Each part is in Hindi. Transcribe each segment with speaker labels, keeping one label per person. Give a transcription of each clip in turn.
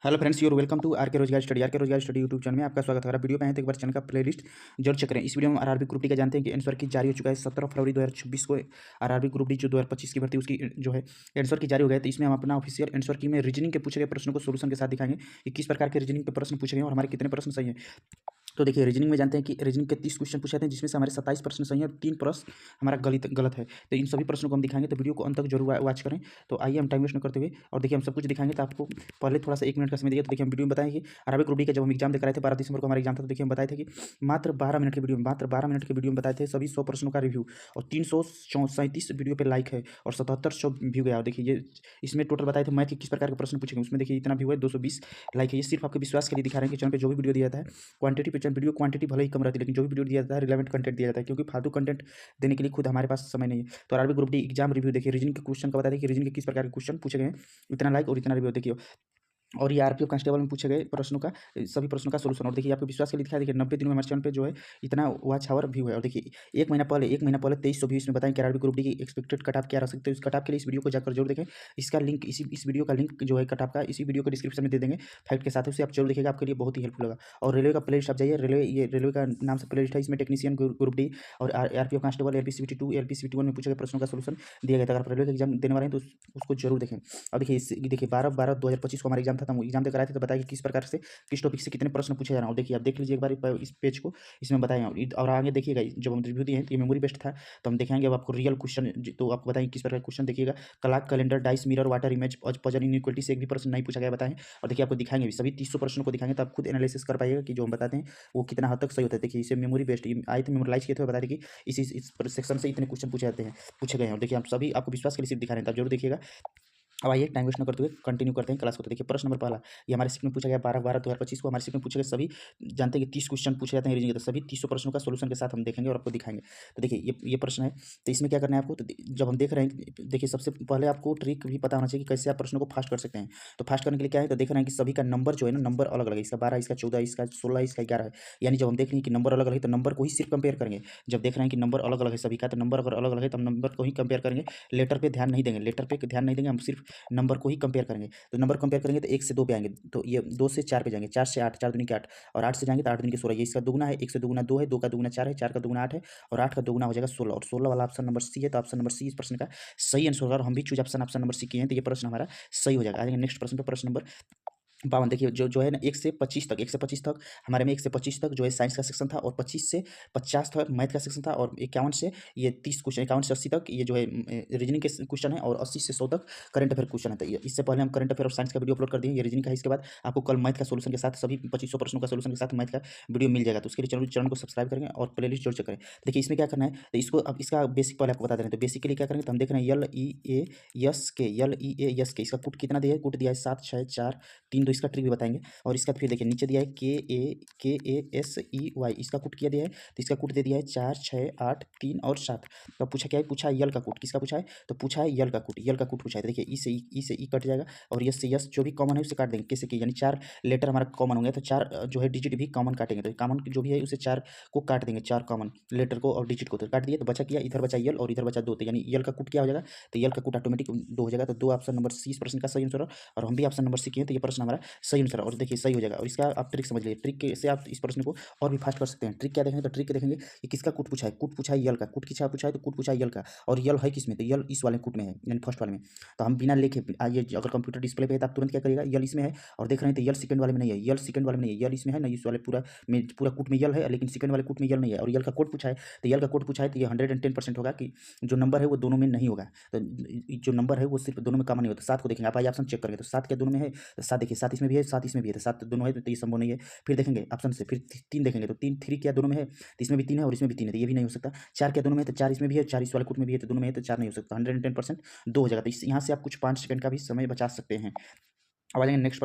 Speaker 1: Hello friends, you're welcome to R K Rojgar study. Are K Rojgar study YouTube channel में आपका स्वागत है। अगर वीडियो पे आए तो एक बार चैनल का प्लेलिस्ट जरूर चेक करें। इस वीडियो में आरआरबी ग्रुप डी का जानते हैं कि आंसर की जारी हो चुका है 17 फरवरी 2026 को। आरआरबी ग्रुप डी जो 2025 की भर्ती उसकी जो है आंसर की जारी हो गया है। तो इसमें हम अपना ऑफिशियल आंसर की में रीजनिंग के पूछे गए प्रश्नों को सोल्यूशन के साथ दिखाएंगे कि किस प्रकार के रीजनिंग पे प्रश्न पूछे गए और हमारे कितने प्रश्न सही हैं। तो देखिए, रीजनिंग में जानते हैं कि रीजनिंग के 30 क्वेश्चन पूछे जाते हैं, जिसमें से हमारे 27 प्रश्न सही है और 3 प्रश्न हमारा गलत है। तो इन सभी प्रश्नों को हम दिखाएंगे, तो वीडियो को अंत तक जरूर वॉच करें। तो आइए हम टाइम वेस्ट न करते हुए और देखिए हम सब कुछ दिखाएंगे। तो आपको पहले थोड़ा सा 1 मिनट का समय दिया। तो देखिए हम वीडियो में बताएं कि अरबी ग्रुप डी का जब हम एग्जाम देकर आए थे 12 दिसंबर को हमारा एग्जाम था, तो देखिए हम बताए थे कि मात्र 12 मिनट के वीडियो में बताए थे सभी 100 प्रश्नों का रिव्यू, और 337 वीडियो पे लाइक है और 7700 व्यू गया। और देखिए ये इसमें टोटल बताए थे मैथ के किस प्रकार के प्रश्न पूछेंगे, उसमें देखिए इतना व्यू है, 220 लाइक है। ये सिर्फ आपके विश्वास के लिए दिखा रहे हैं कि चैनल पे जो भी वीडियो दिया जाता है क्वांटिटी पे वीडियो क्वांटिटी भले ही कम रहती है, लेकिन जो भी वीडियो दिया जाता है रिलेवेंट कंटेंट दिया जाता है, क्योंकि फालतू कंटेंट देने के लिए खुद हमारे पास समय नहीं है। तो RB group D exam review देखिए, रीजनिंग के क्वेश्चन का बता दें कि रीजनिंग के किस प्रकार के क्वेश्चन पूछे गए हैं, इतना लाइक और इतना रिव्यू देखिए। और ये आरपीएफ कांस्टेबल में पूछे गए प्रश्नों का सभी प्रश्नों का सोल्यूशन। और देखिए आपको विश्वास के लिए दिखाया, देखिए 90 दिनों में हमारे चैनल पे जो है इतना वॉच आवर व्यू है। और देखिए एक महीना पहले 2300 व्यू इसमें बताएं कि आरबी ग्रुप डी की एक्सपेक्टेड कट ऑफ क्या रह सकते हैं। इस कट ऑफ के लिए इस वीडियो को जाकर जरूर देखें। इसका लिंक इस वीडियो का लिंक जो है कट ऑफ का इसी वीडियो को डिस्क्रिप्शन में दे देंगे फैक्ट के साथ, उसे आप जरूर देखिएगा, आपके लिए बहुत ही हेल्पफुल होगा। और रेलवे का प्ले लिस्ट आप जाइए, रेलवे का नाम से प्ले लिस्ट है, इसमें टेक्नीशियन ग्रुप डी और आरपीएफ कांस्टेबल LPCVT 2 LPCVT 1 में पूछे गए प्रश्नों का सोल्यूशन दिया गया था। अगर रेलवे का एग्जाम देने वाले हैं तो उसको जरूर देखें। और देखिए 12/12/2025 को हमारा एग्जाम था, तो हम एग्जाम देकर आए थे, तो बताया कि किस प्रकार से किस टॉपिक से कितने प्रश्न पूछे जा रहे हैं। और देखिए आप देख लीजिए एक बार इस पेज को, इसमें बताएंगे। और आगे देखिएगा जब हम रिव्यू दिए हैं तो ये मेमोरी बेस्ड था, तो हम दिखाएंगे अब आपको रियल क्वेश्चन। तो आपको बताएंगे किस प्रकार क्वेश्चन देखिएगा। Clock, calendar, dice, mirror, water image, puzzle, inequality से एक भी प्रश्न नहीं पूछा गया बताएं। और देखिए आपको दिखाएंगे भी सभी 300 प्रश्नों को दिखाएंगे, तो आप खुद एनालिसिस कर पाइएगा कि जो हम बताते हैं वो कितना हद तक सही होता है। देखिए इसे मेमोरी बेस्ड आए थे, मेमोराइज किए थे, बता रहे कि इस सेक्शन से इतने क्वेश्चन पूछे जाते हैं, पूछे गए हैं। और देखिए हम सभी आपको विश्वास के लिए सिर्फ दिखा रहे हैं, तब जरूर देखिएगा। अब आइए टाइम वेस्ट न करते हुए कंटिन्यू करते हैं क्लास को। तो देखिए प्रश्न नंबर पहला, ये हमारे शिफ्ट में पूछा गया 12/12/2025 को। हमारे शिफ्ट में पूछे गए सभी जानते हैं कि 30 क्वेश्चन पूछे जाते हैं रीजनिंग के, तो सभी 300 प्रश्नों का सोल्यूशन के साथ हम देखेंगे और आपको दिखाएंगे। तो देखिए ये प्रश्न है, तो इसमें क्या करना है आपको। तो जब हम देख रहे हैं, देखिए सबसे पहले आपको ट्रिक भी पता होना चाहिए कि कैसे आप प्रश्नों को फास्ट कर सकते हैं। तो फास्ट करने के लिए क्या है, तो देख रहे हैं कि सभी का नंबर जो है ना, नंबर अलग अलग है। इसका 12, इसका 14, इसका 16, इसका 11 है। यानी जब हम देख रहे हैं कि नंबर अलग अलग है तो नंबर को ही सिर्फ कंपेयर करेंगे। जब देख रहे हैं कि नंबर अलग अलग है सभी का, तो नंबर अगर अलग अलग है तो हम नंबर को ही कंपेयर करेंगे, लेटर पे ध्यान नहीं देंगे। हम सिर्फ नंबर को ही कंपेयर करेंगे। तो नंबर कंपेयर करेंगे तो 1 से 2 पे आएंगे, तो ये 2 से 4 पे जाएंगे, 4 से 8, 4 दूनी के 8, और 8 से जाएंगे तो 8 दूनी के 16। ये इसका दुगुना है, 1 से दुगुना 2 है, 2 का दुगुना 4 है, 4 का दुगुना 8 है, और 8 का दुगुना हो जाएगा 16। और 16 वाला ऑप्शन नंबर सी है, तो ऑप्शन नंबर सी इस प्रश्न का सही आंसर होगा। और हम भी चूज ऑप्शन नंबर सी किए हैं, तो ये प्रश्न हमारा सही हो जाएगा। आगे नेक्स्ट प्रश्न पे, प्रश्न नंबर 52। देखिए जो है ना 1 से 25 तक हमारे में 1 से 25 तक जो है साइंस का सेक्शन था, और 25 से 50 तक मैथ का सेक्शन था, और 51 से ये 30 क्वेश्चन, 51 से 80 तक ये जो है रीजनिंग के क्वेश्चन है, और 80 से 100 तक करंट अफेयर क्वेश्चन है। तो इससे पहले हम करंट अफेयर और साइंस का वीडियो अपलोड कर दिए, ये रीजनिंग का है। इसके बाद आपको कल मैथ का सोल्यूशन के साथ सभी 2500 प्रश्नों का सोल्यूशन के साथ मैथ का वीडियो मिल जाएगा। तो उसके लिए चैनल को सब्सक्राइब करेंगे और प्ले लिस्ट जरूर चेक करें। देखिए इसमें क्या करना है, तो इसको अब इसका बेसिक पहले आपको बता दे रहे हैं। तो बेसिक के लिए क्या करेंगे, तो हम देख रहे हैं LEAS के इसका कुट कितना दिया है, कुट दिया है 7 6 4 3 2, इसका ट्रिक भी बताएंगे। और इसका फिर देखिए नीचे दिया है KASEY, इसका कुट किया दिया है, तो इसका कुट दे दिया है 4 6 8 3 और 7। तो पूछा क्या है, पूछा यल का कुट, किसका पूछा है, तो पूछा है यल का कुट पूछा है। तो देखिए ई से ई कट जाएगा, और यस से यस जो भी कॉमन है उसे काट देंगे, कैसे कि यानी 4 लेटर हमारा कॉमन होंगे, तो 4 जो है डिजिट भी कॉमन काटेंगे। तो कॉमन जो भी है उसे 4 को काट देंगे, 4 कॉमन लेटर को और डिजिट को, तो काट दिए। तो बचा किया, इधर बचा यल और इधर बचा 2, तो यानी यल का कुट क्या हो जाएगा, तो यल का कुट ऑटोमेटिक 2 हो जाएगा। तो 2 ऑप्शन नंबर सी इस प्रश्न का सही आंसर है, और हम भी ऑप्शन नंबर सी किए, तो ये प्रश्न हमारा सही आंसर है। और देखिए सही हो जाएगा। और इसका आप ट्रिक समझ लीजिए, ट्रिक से आप इस प्रश्न को और भी फास्ट कर सकते हैं। ट्रिक क्या देखेंगे, तो ट्रिक देखेंगे कि किसका कुट पूछा है, कुट पूछा है यल का, कुट किसका पूछा है, तो कुट पूछा है यल का, और यल है किसमें, तो यल इस वाले कुट में है, यानी फर्स्ट वाले में। तो हम बिना लिखे आइए, अगर कंप्यूटर डिस्प्ले पे है तो आप तुरंत क्या करिएगा, यल इसमें है, और देख रहे हैं तो यल सेकंड वाले में नहीं है, यल सेकंड वाले में नहीं है, यल इसमें है ना, इस वाले पूरा कुट में यल है, लेकिन सेकंड वाले कुट में यल नहीं है। और यल का कोड पूछा है, तो यल का कोड पूछा है, तो ये 110% होगा कि जो नंबर है वो दोनों में नहीं होगा। तो जो नंबर है वो सिर्फ दोनों में कॉमन नहीं होता। 7 को देखेंगे, आप आइए ऑप्शन चेक करेंगे, तो 7 क्या दोनों में है, तो 7 देखिए, 7 इसमें भी है, 7 इसमें भी है, तो 7 दोनों है, तो ये संभव नहीं है। फिर देखेंगे ऑप्शन से, फिर 3 देखेंगे, तो 3 क्या दोनों में है, तो इसमें भी 3 है और इसमें भी 3 है, तो ये भी नहीं हो सकता। 4 क्या दोनों में है, तो 4 इसमें भी है, 4 इस वाले कुट में भी है, तो दोनों में है, तो 4 नहीं हो सकता। 110% 2 हो जाएगा। तो यहाँ से आप कुछ 5 सेकंड का भी समय बचा सकते हैं। अब आ जाएंगे नेक्स्ट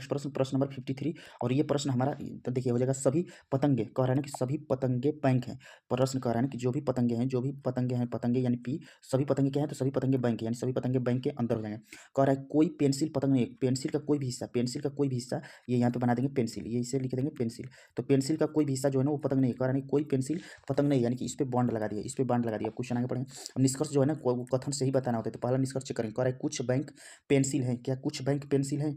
Speaker 1: प्रश्न, प्रश्न नंबर 53। और ये प्रश्न हमारा, तो देखिए हो जाएगा सभी पतंगे, कह रहा है ना कि सभी पतंगे बैंक हैं। प्रश्न कह रहा है ना कि जो भी पतंगे हैं, पतंगे यानी पी, सभी पतंगे क्या हैं, तो सभी पतंगे बैंक हैं, यानी सभी पतंगे बैंक के अंदर हो जाएंगे। कह रहा है कोई पेंसिल पतंग नहीं, पेंसिल का कोई भी हिस्सा ये यहाँ पे बना देंगे पेंसिल, ये इसे लिख देंगे पेंसिल। तो पेंसिल का कोई भी हिस्सा जो है ना वो पतंग नहीं है। कह रहा है कोई पेंसिल पतंग नहीं, यानी कि इस पर बॉन्ड लगा दिया, क्वेश्चन आगे पढ़ेंगे। अब निष्कर्ष जो है ना कथन से ही बताना होता है, तो पहला निष्कर्ष चेक करेंगे। कह रहा है कुछ बैंक पेंसिल है, क्या कुछ बैंक पेंसिल है,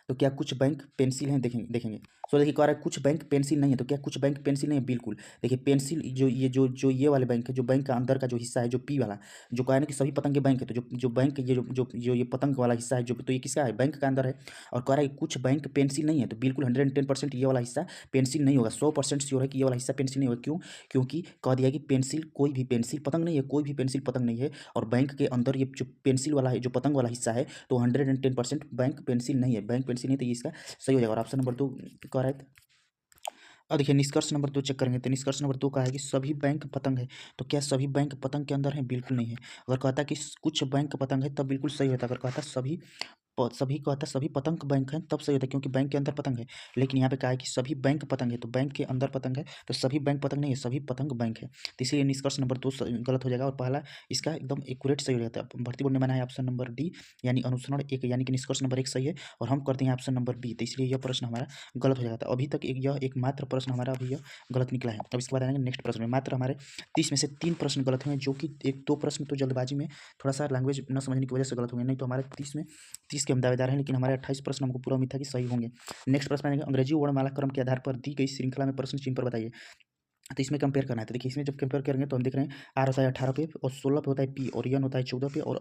Speaker 1: तो क्या कुछ बैंक पेंसिल हैं, देखेंगे। सो देखिए कह रहा है कुछ बैंक पेंसिल नहीं है, तो क्या कुछ बैंक पेंसिल नहीं है, बिल्कुल। देखिए पेंसिल जो ये वाले बैंक है, जो बैंक का अंदर का जो हिस्सा है, जो पी वाला, जो कहा है ना कि सभी पतंग के बैंक है, तो जो बैंक ये जो ये पतंग वाला हिस्सा है, जो तो ये किसका है, बैंक का अंदर है। और कह रहा है कि कुछ बैंक पेंसिल नहीं है, तो बिल्कुल 110% ये वाला हिस्सा पेंसिल नहीं होगा। 100% श्योर है कि ये वाला हिस्सा पेंसिल नहीं होगा। क्यों? क्योंकि कह दिया कि पेंसिल, कोई भी पेंसिल पतंग नहीं है, कोई भी पेंसिल पतंग नहीं है। और बैंक के अंदर ये जो पेंसिल वाला है, जो पतंग वाला हिस्सा है, तो 110% बैंक पेंसिल नहीं है, बैंक पेंसिल नहीं, तो ये इसका सही हो जाएगा। और ऑप्शन नंबर 2 कह रहा है। अब देखिए निष्कर्ष नंबर 2 चेक करेंगे, तो निष्कर्ष नंबर 2 कहा है कि सभी बैंक पतंग है। तो क्या सभी बैंक पतंग के अंदर है? बिल्कुल नहीं है। अगर कहता है कि कुछ बैंक पतंग है, तब बिल्कुल सही होता है। अगर कहता सभी कहता सभी पतंग बैंक हैं, तब सही होता है, क्योंकि बैंक के अंदर पतंग है। लेकिन यहाँ पे कहा है कि सभी बैंक पतंग है, तो बैंक के अंदर पतंग है, तो सभी बैंक पतंग नहीं है, सभी पतंग बैंक है। तो इसलिए निष्कर्ष नंबर 2 गलत हो जाएगा, और पहला इसका एकदम एक्यूरेट सही हो जाता है। भर्ती बोर्ड ने माना है ऑप्शन नंबर डी, यानी अनुसरण 1, यानी कि निष्कर्ष नंबर 1 सही है, और हम करते हैं ऑप्शन नंबर बी, तो इसलिए यह प्रश्न हमारा गलत हो जाता है। अभी तक यह एकमात्र प्रश्न हमारा अभी यह गलत निकला है। अब इसके बाद आएंगे नेक्स्ट प्रश्न में। मात्र हमारे 30 में से 3 प्रश्न गलत हुए, जो कि 1-2 प्रश्न तो जल्दबाजी में थोड़ा सा लैंग्वेज न समझने की वजह से गलत होंगे, नहीं तो हमारे 30 के हम दावेदार हैं, लेकिन हमारे 28 प्रश्न हमको पूरा उम्मीद था कि सही होंगे। नेक्स्ट प्रश्न आएंगे, अंग्रेजी वर्णमाला क्रम के आधार पर दी गई श्रृंखला में प्रश्न चिन्ह पर बताइए। तो इसमें कंपेयर करना है। तो देखिए इसमें जब कंपेयर करेंगे तो हम देख रहे हैं आर होता है 18 पे, और 16 पे होता है पी, और एन होता है 14 पे, और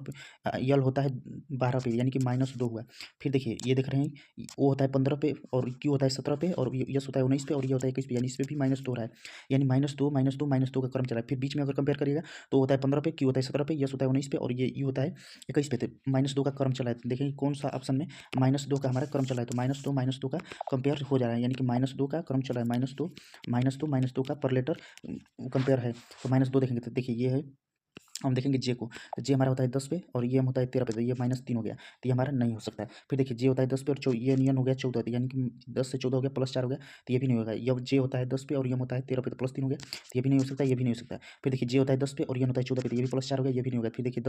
Speaker 1: यल होता है 12 पे, यानी कि -2 हुआ। फिर देखिए ये देख रहे हैं ओ होता है 15 पे, और क्यू होता है 17 पे, और यस होता है 19 पे, और ये होता है 21 पे, यानी इस पे भी -2 हो रहा है, यानी -2 -2 -2 का क्रम चला है। फिर बीच में अगर कंपेयर करिएगा तो होता है 15 पे, क्यू होता है 17 पे, यस होता है 19 पे, और ये यू होता है 21 पे, तो -2 का क्रम चला है। तो देखेंगे कौन सा ऑप्शन में -2 का हमारा क्रम चला है, तो -2 का कंपेयर हो जा रहा है, यानी कि -2 का क्रम चला है, -2 का पर लेटर कंपेयर है। तो -2 देखेंगे, तो देखिए ये है, हम देखेंगे जे को, तो जे हमारा होता है 10 पे, और ये होता है 13 पे, तो ये -3 हो गया, तो ये हमारा नहीं हो सकता है। फिर देखिए जे होता है 10 पे, और ये नियन हो गया 14 पे, यानी कि 10 से 14 हो गया, +4 हो गया, तो ये भी नहीं होगा। ये जे होता है 10 पे, और यम होता है 13 पे, तो +3 हो गया, तो ये भी नहीं हो सकता, ये भी नहीं हो सकता। फिर देखिए जे होता है 10 पे, और यन होता है 14 पे, तो ये भी +4 हो गया, ये भी नहीं होगा। फिर देखिए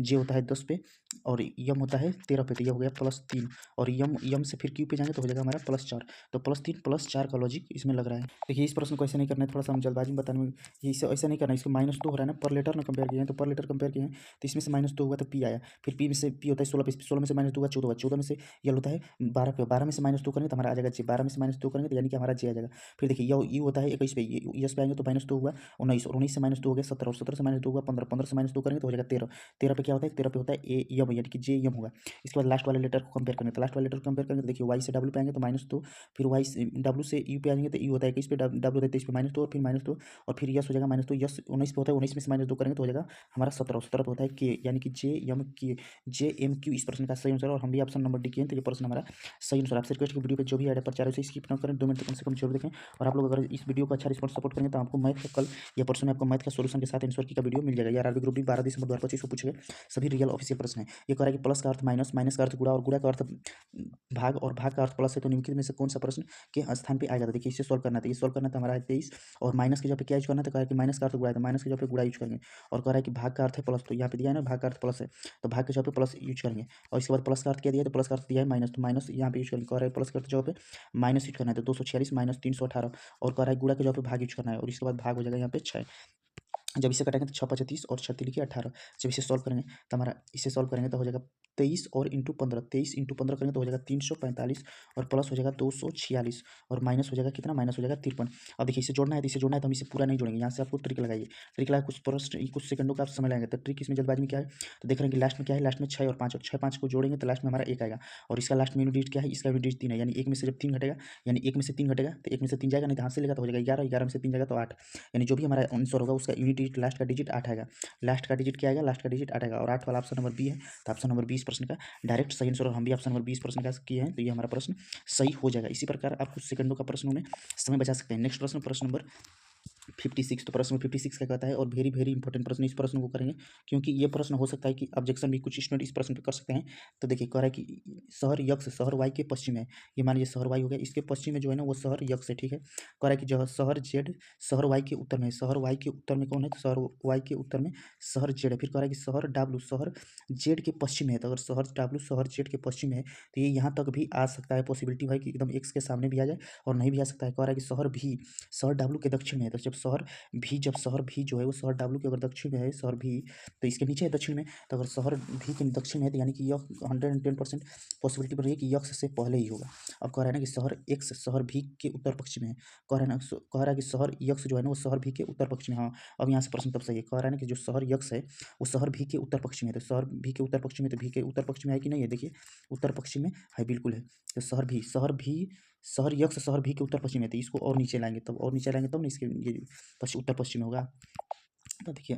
Speaker 1: जे होता है 10 पे, और यम होता है 13 पे, तो ये हो गया +3, और यम से फिर क्यू पे जाएंगे तो हो जाएगा हमारा +4, तो +3 +4 का लॉजिक इसमें लग रहा है। देखिए इस प्रश्न को ऐसे नहीं करना है, थोड़ा सा हम जल्दबाजी में बताने में, इसे ऐसा नहीं करना है। इसको -2 हो रहा है ना, पर लेटर ना कंपेयर किए हैं, तो पर लेटर कंपेयर किए हैं, तो इसमें से -2 हुआ तो पी आया। फिर पी में से पी होता है 16 पे, 16 में से -2 हुआ 14 हुआ, 14 में से यल होता है 12 पे, 12 में से -2 करेंगे तो हमारा आ जाएगा जे, 12 में से -2 करेंगे तो यानी कि हमारा जे आ जाएगा। फिर देखिए यू होता है 21 पे, यस पे आएंगे तो -2 हुआ 19, और 19 से -2 हो गया 17, और 17 से -2 हुआ 15, 15 से -2 करेंगे तो हो जाएगा 13, 13 पे क्या होता है, 13 पे होता है ए यम, यानी कि जे यम होगा। इसके बाद लास्ट वाले लेटर को कंपेयर करेंगे, तो लास्ट वाले लेटर को कंपेयर करेंगे तो देखिए वाई से डब्ल्यू पे आएंगे तो -2, फिर वाई से डब्ल्यू से यू पे आएंगे तो यू होता है 21 पे, डब्ल्यू होता है 23 पे, -2, और फिर -2, और फिर यस हो जाएगा -2, यस 19 पे होता है, 19 में से -2 करेंगे तो हो जाएगा हमारा 17, 17 पे होता है के, यानी कि जे एम क्यू इस प्रश्न का सही आंसर है, और हम भी ऑप्शन नंबर डी किए, तो ये प्रश्न हमारा सही आंसर। आपसे रिक्वेस्ट की वीडियो पे जो भी ऐड है प्रचार है स्किप ना करें, 2 मिनट तक कम से कम जरूर देखें। और आप लोग अगर इस वीडियो को अच्छा रिस्पॉन्स सपोर्ट करेंगे तो आपको मैथ का कल या परसों में आपको मैथ का सोल्यूशन के साथ आंसर की का वीडियो मिल जाएगा। यार आरबी ग्रुप डी 12 दिसंबर 2025 को पूछे गए सभी रियल ऑफिशियल प्रश्न है। ये कह रहा है कि प्लस का अर्थ माइनस, माइनस का अर्थ गुणा, और गुणा का अर्थ भाग, और भाग का अर्थ प्लस है, तो निम्नलिखित में से कौन सा प्रश्न के स्थान पे आएगा। तो देखिए इसे सोल्व करना था, ये सोल्व करना था हमारा 23, और माइनस के जगह पे क्या यूज करना था, कहा है कि माइनस का अर्थ गुणा है, तो माइनस के जगह पे गुणा यूज करेंगे। और कह रहा है कि भाग का अर्थ है प्लस, तो यहाँ पे दिया है ना भाग का अर्थ प्लस है, तो भाग के जगह पे प्लस यूज करेंगे। और इसके बाद प्लस का अर्थ क्या दिया है, तो प्लस का अर्थ दिया है माइनस, तो माइनस यहाँ पे यूज करेंगे। कह रहा है प्लस के अर्थ जगह पे माइनस यूज करना है, तो 246 -318, और कह रहा है गुणा के जगह पे भाग यूज करना है, और इसके बाद भाग हो जाएगा यहाँ पे 6। जब इसे कटेंगे तो 6 × 5 = 30, और 36 लिखिए 18। जब इसे सॉल्व करेंगे तो हमारा इसे सॉल्व करेंगे तो हो जाएगा 23, और इंटू 15, 23 इंटू 15 करेंगे तो हो जाएगा 345, और प्लस हो जाएगा 246, और माइनस हो जाएगा कितना, माइनस हो जाएगा 53। अब देखिए इसे जोड़ना है, तो इसे जोड़ना है, तो हम इसे पूरा नहीं जोड़ेंगे, यहाँ से आपको ट्रिक लगाइए। ट्रिक लगा कुछ प्रश्न कुछ सेकंडों का आप समय लगेगा, तो ट्रिक इसमें जल्दबाजी में क्या है, तो देख रहे हैं कि लास्ट में क्या है, लास्ट में 6 और 5, और 6 5 को जोड़ेंगे तो लास्ट में हमारा 1 आएगा, और इसका लास्ट में यूनिट डिजिट क्या है, इसका यूनिट डिजिट 3 है, यानी 1 में से जब 3 घटेगा, यानी 1 में से 3 घटेगा तो 1 में से 3 जाएगा, नहीं तो हाथ से लेगा तो हो जाएगा 11, 11 में से 3 जाएगा तो 8, यानी जो भी हमारा आंसर होगा उसका यूनिट डिजिट लास्ट का डिजिट 8 आएगा। लास्ट का डिजिट क्या आएगा, लास्ट का डिजिट 8 आएगा, और 8 वाला ऑप्शन नंबर बी है, तो ऑप्शन नंबर 20 प्रश्न का डायरेक्ट सही आंसर, और हम भी ऑप्शन नंबर 20 प्रश्न का किए हैं, तो ये हमारा प्रश्न सही हो जाएगा। इसी प्रकार आप कुछ सेकंडों का प्रश्नों में समय बचा सकते हैं। नेक्स्ट प्रश्न, प्रश्न नंबर 56, तो प्रश्न 56 क्या कहता है, और वेरी वेरी इंपॉर्टेंट प्रश्न, इस प्रश्न को करेंगे क्योंकि ये प्रश्न हो सकता है कि ऑब्जेक्शन भी कुछ स्टूडेंट इस प्रश्न पे कर सकते हैं। तो देखिए कह रहा है कि शहर यक्ष, शहर वाई के पश्चिम है, ये मान लीजिए शहर वाई हो गया, इसके पश्चिम में जो है ना वो शहर यक्ष है, ठीक है। कह रहा है कि जो शहर जेड शहर वाई के उत्तर में है, शहर वाई के उत्तर में कौन है, तो शहर वाई के उत्तर में शहर जेड है। फिर कह रहा है कि शहर डब्ल्यू शहर जेड के पश्चिम है, तो अगर शहर डब्ल्यू शहर जेड के पश्चिम है तो ये यहाँ तक भी आ सकता है, पॉसिबिलिटी भाई कि एकदम एक्स के सामने भी आ जाए, और नहीं भी आ सकता है। कह रहा है कि शहर भी शहर डब्ल्यू के दक्षिण में है, तो जब भी जो है वो शहर डब्ल्यू के अगर दक्षिण में है शहर भी, तो इसके नीचे है दक्षिण में, तो अगर शहर भी के दक्षिण में है तो यानी कि यह 110% पॉसिबिलिटी बन रही है कि यक्स से पहले ही होगा। अब कह रहा है ना कि शहर एक्स शहर भी के उत्तर पश्चिम में है, कह रहा है ना, कह रहा है कि शहर यक्स जो है ना वो शहर भी के उत्तर पश्चिम में। हाँ, अब यहाँ से प्रश्न तब सही है, कह रहा है ना कि जो शहर यक्स है वो शहर भी के उत्तर पश्चिम में है, तो शहर भी के उत्तर पश्चिम में, तो भी के उत्तर पश्चिम में है कि नहीं है, देखिए उत्तर पश्चिम में है, बिल्कुल है। तो शहर यक्स शहर भी के उत्तर पश्चिम में, तो इसको और नीचे लाएंगे तब ना इसके ये उत्तर पश्चिम में होगा। तो देखिए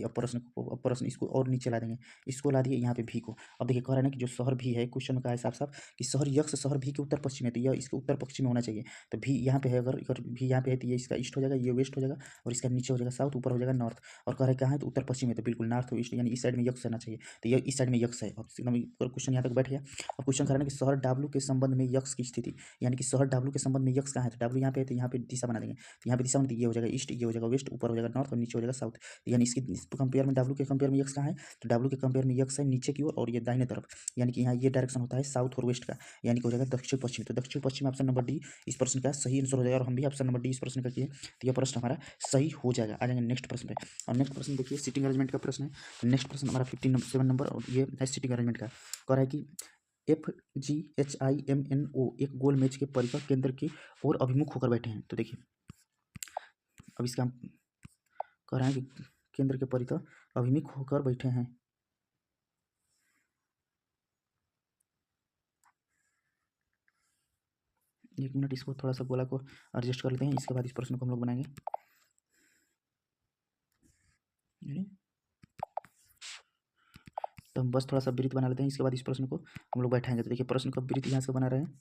Speaker 1: अब प्रश्न इसको और नीचे ला देंगे, इसको ला दिए यहाँ पे भी को। अब देखिए कह रहा है ना कि जो शहर भी है, क्वेश्चन में कहा है साफ साफ कि शहर यक्स शहर भी के उत्तर पश्चिम है, तो यह इसके उत्तर पश्चिम में होना चाहिए। तो भी यहाँ पे है, अगर भी यहाँ पे है तो ये इसका ईस्ट हो जाएगा, ये वेस्ट हो जाएगा, और इसका नीचे हो जाएगा साउथ, ऊपर हो जाएगा नॉर्थ। और कह रहा है कहाँ है, तो उत्तर पश्चिम में, तो बिल्कुल नॉर्थ ईस्ट, यानी इस साइड में यक्स रहना चाहिए, तो यह इस साइड में यक्स है। अब क्वेश्चन यहाँ तक बैठ गया। अब क्वेश्चन कह रहा है कि शहर डब्ल्यू के संबंध में यक्स की स्थिति, यानी कि शहर डब्ल्यू के संबंध में यक्स कहाँ है, तो डब्ल्यू यहाँ पे है, तो यहाँ पे दिशा बना देंगे, तो यहाँ पे दिशा बना, ये हो जाएगा ईस्ट, ये हो जाएगा वेस्ट, ऊपर हो जाएगा नॉर्थ और नीचे हो जाएगा साउथ। यानी इसकी कंपेयर में डब्ल्यू के कंपेयर में यक्स कहाँ है, तो डब्ल्यू के कंपेयर में यक्स है नीचे की ओर और ये दाहिने तरफ, यानी कि यहाँ ये डायरेक्शन होता है साउथ और वेस्ट का, यानी कि हो जाएगा दक्षिण पश्चिम। तो दक्षिण पश्चिम ऑप्शन नंबर डी इस प्रश्न का सही आंसर हो जाएगा, और हम भी ऑप्शन नंबर डी इस प्रश्न का किए, तो यह प्रश्न हमारा सही हो जाएगा। आ जाएंगे नेक्स्ट प्रश्न पे, और नेक्स्ट प्रश्न देखिए सीटिंग अरेंजमेंट का प्रश्न है। नेक्स्ट प्रश्न हमारा 57 नंबर, और ये है सीटिंग अरेंजमेंट का। कह रहा है कि FGHIMNO एक गोल मेज के परिधि केंद्र की ओर अभिमुख होकर बैठे हैं। तो देखिए अब इसका कह रहा है कि केंद्र के परिधि अभिमुख होकर बैठे हैं। एक मिनट, इसको थोड़ा सा गोला को एडजस्ट कर लेते हैं, इसके बाद इस प्रश्न को हम लोग बनाएंगे। तो हम बस थोड़ा सा वृत्त बना लेते हैं, इसके बाद इस प्रश्न को हम लोग बैठाएंगे। तो देखिए प्रश्न का वृत्त यहाँ से बना रहे हैं,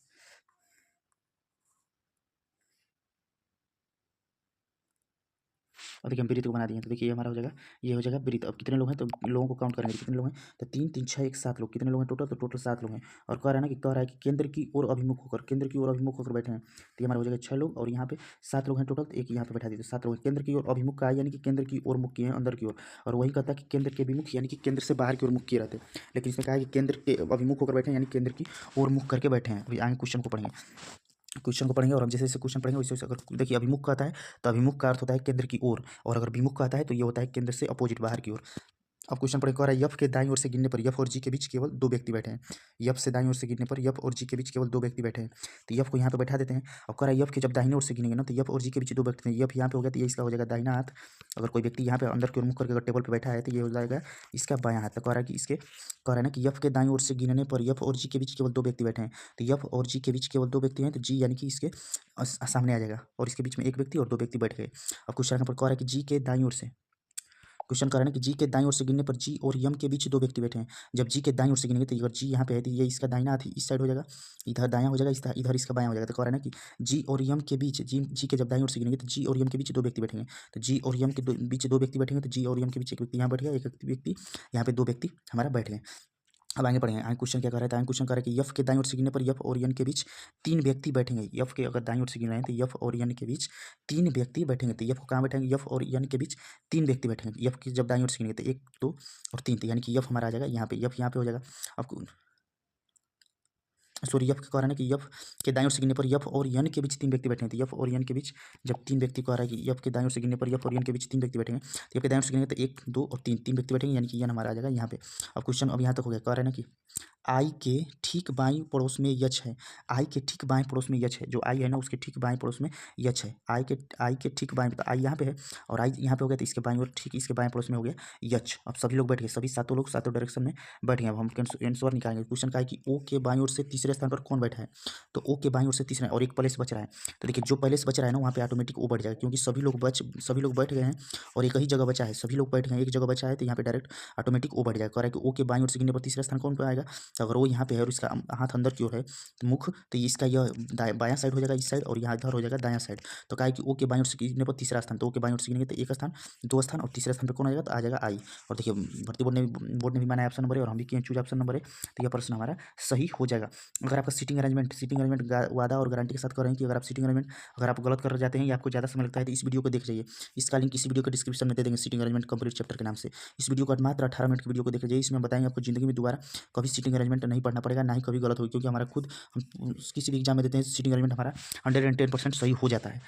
Speaker 1: और देखिए हम वृत्त को बना दिए। तो देखिए ये हमारा हो जाएगा, ये हो जाएगा वृत्त। अब कितने लोग हैं, तो लोगों को काउंट करेंगे, कितने लोग हैं, तो 3 3 6 1 7 लोग, कितने लोग हैं टोटल, तो टोटल 7 लोग हैं। और कह रहा है ना कि कह रहा है कि केंद्र की ओर अभिमुख होकर बैठे हैं, तो ये हमारा हो जाएगा 6 लोग, और यहाँ पे 7 लोग हैं टोटल, तो एक यहाँ पे बैठा दिए, तो 7 लोग केंद्र की ओर अभिमुख का है, यानी कि केंद्र की ओर मुख किए हैं अंदर की ओर। और वही कहता है कि केंद्र के अभिमुख, यानी कि केंद्र से बाहर की ओर मुख किए रहते हैं, लेकिन इसमें कहा है कि केंद्र के अभिमुख होकर बैठे हैं, यानी केंद्र की ओर मुख करके बैठे हैं। अभी आगे क्वेश्चन को पढ़ेंगे, और हम जैसे जैसे क्वेश्चन पढ़ेंगे वैसे वैसे। अगर देखिए अभिमुख कहता है तो अभिमुख का अर्थ होता है केंद्र की ओर, और अगर विमुख कहता है तो ये होता है केंद्र से अपोजिट बाहर की ओर। अब क्वेश्चन पढ़े, कह रहा है यफ के दाईं ओर से गिनने पर यफ और जी के बीच केवल 2 व्यक्ति बैठे हैं। यफ से दाईं ओर से गिनने पर यफ और जी के बीच केवल 2 व्यक्ति बैठे हैं, तो यफ को यहाँ पे बैठा देते हैं। अब कह रहा है यफ के जब दाहिने ओर से गिनेंगे ना, तो यफ और जी के बीच 2 व्यक्ति हैं, यफ यहाँ पे हो गया तो ये इसका हो जाएगा दाहिना हाथ। अगर कोई व्यक्ति यहाँ पे अंदर की ओर मुख करके अगर टेबल पर बैठा है तो ये हो जाएगा इसका बायां हाथ। तो कह रहा है कि इसके कह रहा है ना कि यफ के दाईं ओर से गिनने पर यफ और जी के बीच केवल 2 व्यक्ति बैठे हैं, तो यफ और जी के बीच केवल 2 व्यक्ति हैं, तो जी यानी कि इसके सामने आ जाएगा, और इसके बीच में एक व्यक्ति और 2 व्यक्ति बैठ गए। अब क्वेश्चन पर कह रहा है कि जी के दाईं ओर से, क्वेश्चन कर रहा है कि जी के दाईं ओर से गिनने पर जी और यम के बीच 2 व्यक्ति बैठे हैं। जब जी के दाईं ओर से गिनेंगे तो अगर जी यहाँ पे है तो ये इसका दाहिना हाथ इस साइड हो जाएगा, इधर दायां हो जाएगा, इधर इसका बायां हो जाएगा। तो कह रहा है ना कि जी और यम के बीच, जी के जब दाईं ओर से गिनेंगे तो जी और यम के बीच 2 व्यक्ति बैठेंगे, तो जी और यम के बीच 2 व्यक्ति बैठेंगे, तो जी और यम के बीच एक व्यक्ति यहाँ बैठ गया, एक व्यक्ति यहाँ पे 2 व्यक्ति हमारा बैठ गए। अब आगे पढ़ेंगे, आगे क्वेश्चन क्या कर रहा है, आगे क्वेश्चन कर रहा है कि यफ के दाईं ओर से गिनने पर यफ और यन के बीच 3 व्यक्ति बैठेंगे। यफ के अगर दाईं ओर से गिन रहे हैं तो यफ और यन के बीच 3 व्यक्ति बैठेंगे, तो यफ को कहाँ बैठेंगे, यफ और यन के बीच 3 व्यक्ति बैठेंगे। यफ की जब दाईं ओर से गिनेंगे तो 1 2 और 3, तो यानी कि यफ हमारा आ जाएगा यहाँ पे, यफ यहाँ पे हो जाएगा। अब सॉरी, यफ कह रहा है ना कि यफ के दाईं ओर से गिनने पर यफ और यन के बीच 3 व्यक्ति बैठे हैं, तो यफ और यन के बीच जब 3 व्यक्ति कह रहा है कि यफ के दाईं ओर से गिनने पर यफ और यन के बीच 3 व्यक्ति बैठेंगे, तो यफ के दाईं ओर से गिनेंगे तो 1 2 और 3 व्यक्ति बैठेंगे, यानी कि यन हमारा आ जाएगा यहाँ पे। अब क्वेश्चन अब यहाँ तक हो गया, कह रहा है ना कि आई के ठीक बाईं पड़ोस में यच है, आई के ठीक बाएं पड़ोस में यच है, जो आई है ना उसके ठीक बाएं पड़ोस में यच है, आई के ठीक बाएं, तो आई यहाँ पे है और आई यहाँ पे हो गया, तो इसके बाईं ओर ठीक इसके बाएं पड़ोस में हो गया यच। अब सभी लोग बैठ गए, सभी 7 लोग 7 डायरेक्शन में बैठ गए। अब हम आंसर निकालेंगे। क्वेश्चन का है कि ओ के बाईं ओर से तीसरे स्थान पर कौन बैठा है, तो ओ के बाईं ओर से तीसरा और एक प्लेस बच रहा है, तो देखिए जो प्लेस बच रहा है ना वहाँ पे ऑटोमेटिक ओ बैठ जाएगा, क्योंकि सभी लोग बैठ गए हैं और एक ही जगह बचा है, सभी लोग बैठ गए, एक जगह बचा है, तो यहाँ पे डायरेक्ट ऑटोमेटिक ओ बैठ जाएगा। कह रहा है कि ओ के बाईं ओर से गिनने पर तीसरा स्थान कौन पे आएगा, तो अगर वो यहाँ पे है और इसका हाथ अंदर की ओर है तो मुख, तो इसका यह बायां साइड हो जाएगा इस साइड, और यहाँ इधर हो जाएगा दायां साइड। तो कहा है कि ओ के बाईं ओर से गिनने पर तीसरा स्थान, तो ओ के बाईं ओर से गिनेंगे तो 1 स्थान 2 स्थान, और तीसरे स्थान पर कौन आ जाएगा, तो आ जाएगा आई। और देखिए भर्ती बोर्ड ने भी माना है ऑप्शन नंबर है, और हम भी किए चूज ऑप्शन नंबर है, तो यह प्रश्न हमारा सही हो जाएगा। अगर आपका सीटिंग अरेंजमेंट वादा और गारंटी के साथ कर रहे हैं कि अगर आप सीटिंग अरेंजमेंट अगर आप गलत कर जाते हैं या आपको ज़्यादा समय लगता है तो इस वीडियो को देख जाइए, इसका लिंक इसी वीडियो के डिस्क्रिप्शन में दे देंगे, सीटिंग अरेंजमेंट कंप्लीट चैप्टर के नाम से। इस वीडियो को मात्र 18 मिनट की वीडियो को देख जाइए, इसमें बताएंगे आपको जिंदगी में दोबारा कभी सीटिंग अरेंजमेंट नहीं पढ़ना पड़ेगा, ना ही कभी गलत होगी, क्योंकि हमारा खुद हम किसी भी एग्जाम में देते हैं सीटिंग अरेंजमेंट हमारा 110% सही हो जाता है।